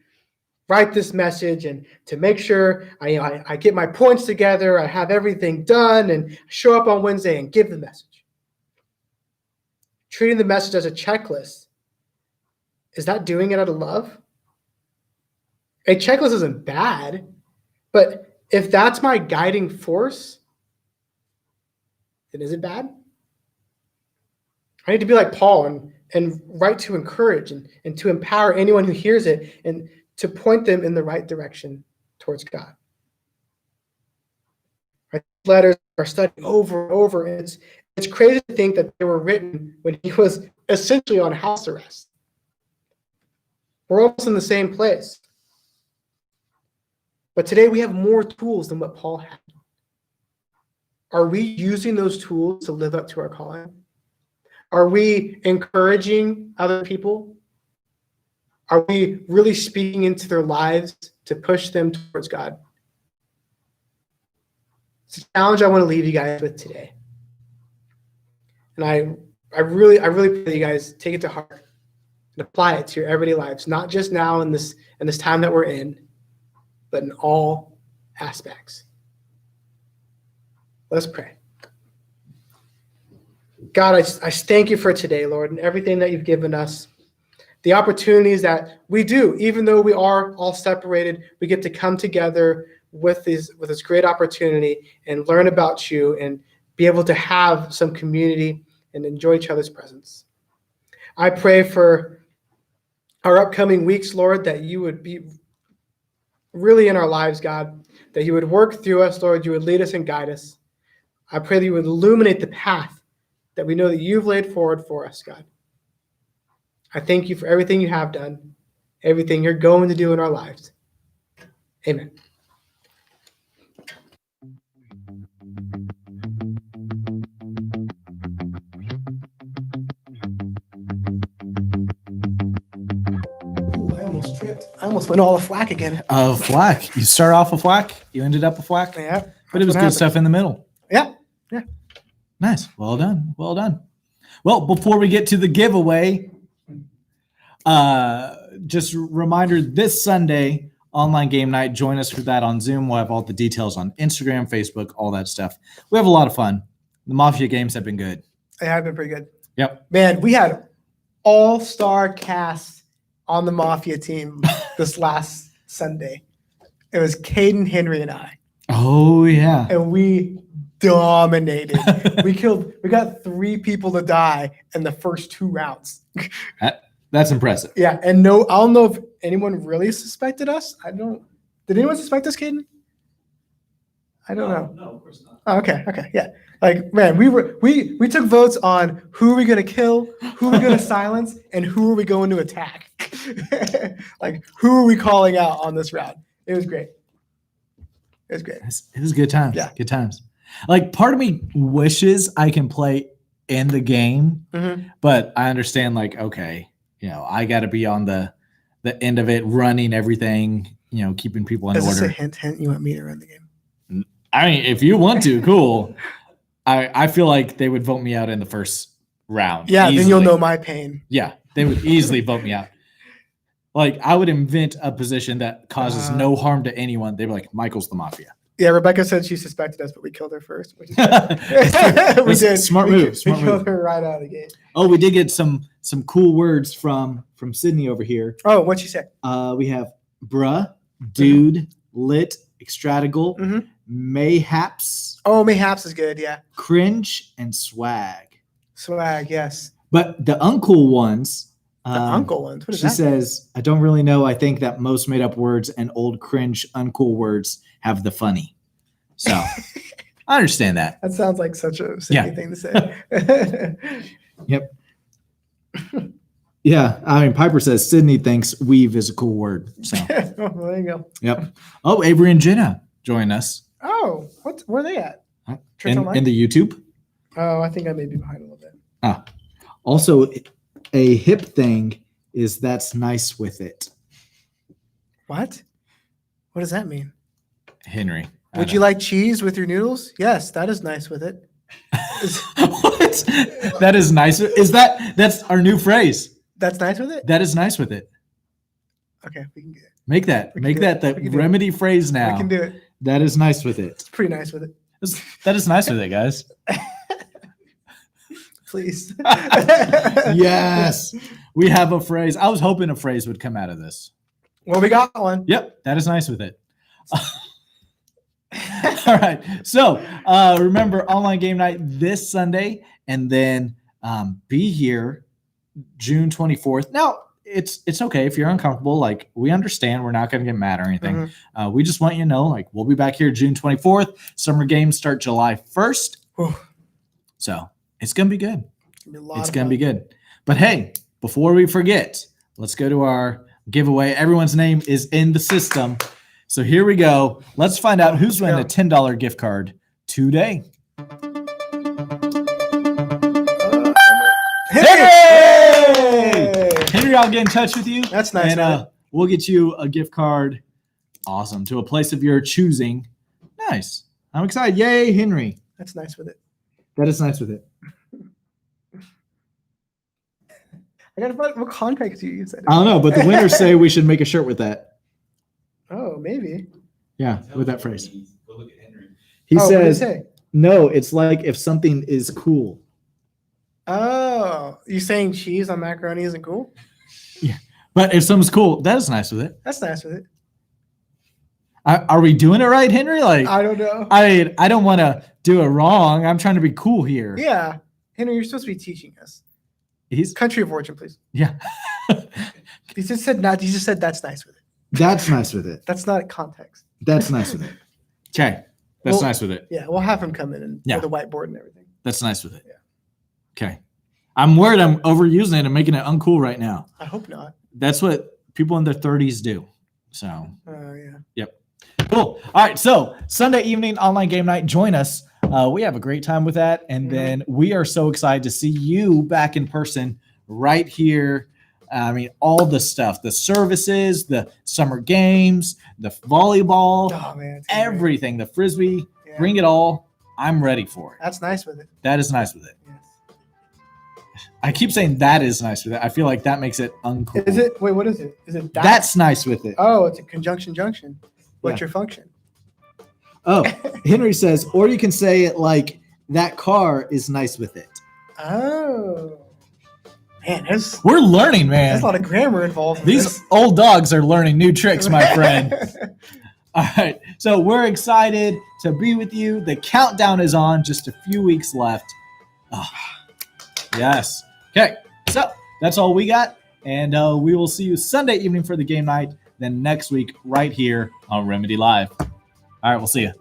write this message and to make sure I get my points together, I have everything done, and show up on Wednesday and give the message. Treating the message as a checklist, is that doing it out of love? A checklist isn't bad, but if that's my guiding force, then is it bad? I need to be like Paul and write to encourage and to empower anyone who hears it and to point them in the right direction towards God. Right? Letters are studied over and over, and it's crazy to think that they were written when he was essentially on house arrest. We're almost in the same place. But today we have more tools than what Paul had. Are we using those tools to live up to our calling? Are we encouraging other people? Are we really speaking into their lives to push them towards God? It's a challenge I want to leave you guys with today. And I really pray that you guys take it to heart and apply it to your everyday lives, not just now in this time that we're in, but in all aspects. Let's pray. God, I thank you for today, Lord, and everything that you've given us. The opportunities that we do, even though we are all separated, we get to come together with this great opportunity and learn about you and be able to have some community and enjoy each other's presence. I pray for our upcoming weeks, Lord, that you would be really in our lives, God, that you would work through us, Lord, you would lead us and guide us. I pray that you would illuminate the path that we know that you've laid forward for us, God. I thank you for everything you have done, everything you're going to do in our lives. Amen. Ooh, I almost tripped. I almost went all a flack again. Flack. You start off a flack. You ended up a flack. Yeah. But it was good stuff in the middle. Yeah. Nice. Well done. Well, before we get to the giveaway, just a reminder, this Sunday, online game night, join us for that on Zoom. We'll have all the details on Instagram, Facebook, all that stuff. We have a lot of fun. The Mafia games have been good. They have been pretty good. Yep. Man, we had all-star cast on the Mafia team this last Sunday. It was Caden, Henry, and I. Oh, yeah. And we dominated. We got 3 people to die in the first 2 rounds. That's impressive. Yeah, and no, I don't know if anyone really suspected us. Did anyone suspect us, Caden? I don't know. No, of course not. Oh, okay, yeah. Like, man, we took votes on who are we gonna kill, who are we gonna silence, and who are we going to attack. Like, who are we calling out on this round? It was great. It was good times. Yeah. Good times. Like, part of me wishes I can play in the game, but I understand, like, okay, I got to be on the end of it, running everything, keeping people in Is order. this a hint? You want me to run the game? I mean, if you want to, cool. I feel like they would vote me out in the first round. Yeah, easily. then you'll know my pain. Yeah, they would easily vote me out. Like, I would invent a position that causes no harm to anyone. They'd be like, Michael's the mafia. Yeah, Rebecca said she suspected us, but we killed her first. Which is we did. Smart we, move. We Smart killed move. her right out of the gate. Oh, we did get some cool words from Sydney over here. Oh, what'd she say? We have bruh, dude, lit, extradigal, Mhm. mayhaps, Oh, mayhaps is good. Yeah, cringe, and swag. swag. Yes, But the uncool ones. the uncle ones. What is She that? says, I don't really know. I think that most made up words and old cringe, uncool words have the funny. So I understand that. That sounds like such a silly Yeah. thing to say. Yep. Yeah. I mean, Piper says Sydney thinks weave is a cool word. So, Oh, there you go. yep. Oh, Avery and Jenna join us Oh, where are they at? Church Online? in the YouTube. Oh, I think I may be behind a little bit. Also, a hip thing is that's nice with it. What? What does that mean? Henry. Would you like cheese with your noodles? Yes, that is nice with it. What? That is nice. That's our new phrase. That's nice with it? That is nice with it. Okay, we can get it. Make that We can do the it. We can do it. remedy phrase now. We can do it. That is nice with it. It's pretty nice with it. That is nice with it, guys. Please. Yes. We have a phrase. I was hoping a phrase would come out of this. Well, we got one. Yep. That is nice with it. All right. So remember online game night this Sunday, and then be here June 24th. Now it's okay if you're uncomfortable. Like, we understand. We're not going to get mad or anything. We just want you to know, like, we'll be back here June 24th. Summer games start July 1st. Whew. So it's going to be good. It's Going to be good. But hey, before we forget, let's go to our giveaway. Everyone's name is in the system. So here we go. Let's find out who's winning a $10 gift card today. Hey! Henry, I'll get in touch with you. That's nice. And we'll get you a gift card. Awesome. To a place of your choosing. Nice. I'm excited. Yay, Henry. That's nice with it. That is nice with it. I gotta find what context you use that. I don't know, but the winners say we should make a shirt with that. Oh, maybe. Yeah, with that phrase. Go look at Henry. He What did it says, say? no, it's like if something is cool. Oh, you saying cheese on macaroni isn't cool? But if something's cool, that is nice with it. That's nice with it. Are we doing it right, Henry? Like, I don't know. I don't want to do it wrong. I'm trying to be cool here. Yeah, Henry, you're supposed to be teaching us. He's Country of origin, please. yeah. He just said not. He just said that's nice with it. That's nice with it. That's not context. That's nice with it. Okay, that's Well- nice with it. Yeah, we'll have him come in and Yeah. with the whiteboard and everything. That's nice with it. Yeah. Okay. I'm worried I'm overusing it and making it uncool right now. I hope not. That's what people in their 30s do. So Oh yeah. cool. All right. So Sunday evening online game night. Join us. We have a great time with that, and then we are so excited to see you back in person right here. I mean, all the stuff, the services, the summer games, the volleyball, Oh man. it's gonna be great. everything, the frisbee. Yeah. Bring it all. I'm ready for it. That's nice with it. That is nice with it. Yes. I keep saying that is nice with it. I feel like that makes it uncool. Is it? Wait, what is it? Is it that? That's nice with it. Oh, it's a conjunction junction. What's Yeah. your function? Oh, Henry says, or you can say it like that car is nice with it. Oh. Man, there's We're learning, man. a lot of grammar involved in These this. old dogs are learning new tricks, my friend. All right. So we're excited to be with you. The countdown is on. Just a few weeks left. Oh, yes. Okay. So that's all we got. And we will see you Sunday evening for the game night. Then next week right here on Remedy Live. All right. We'll see you.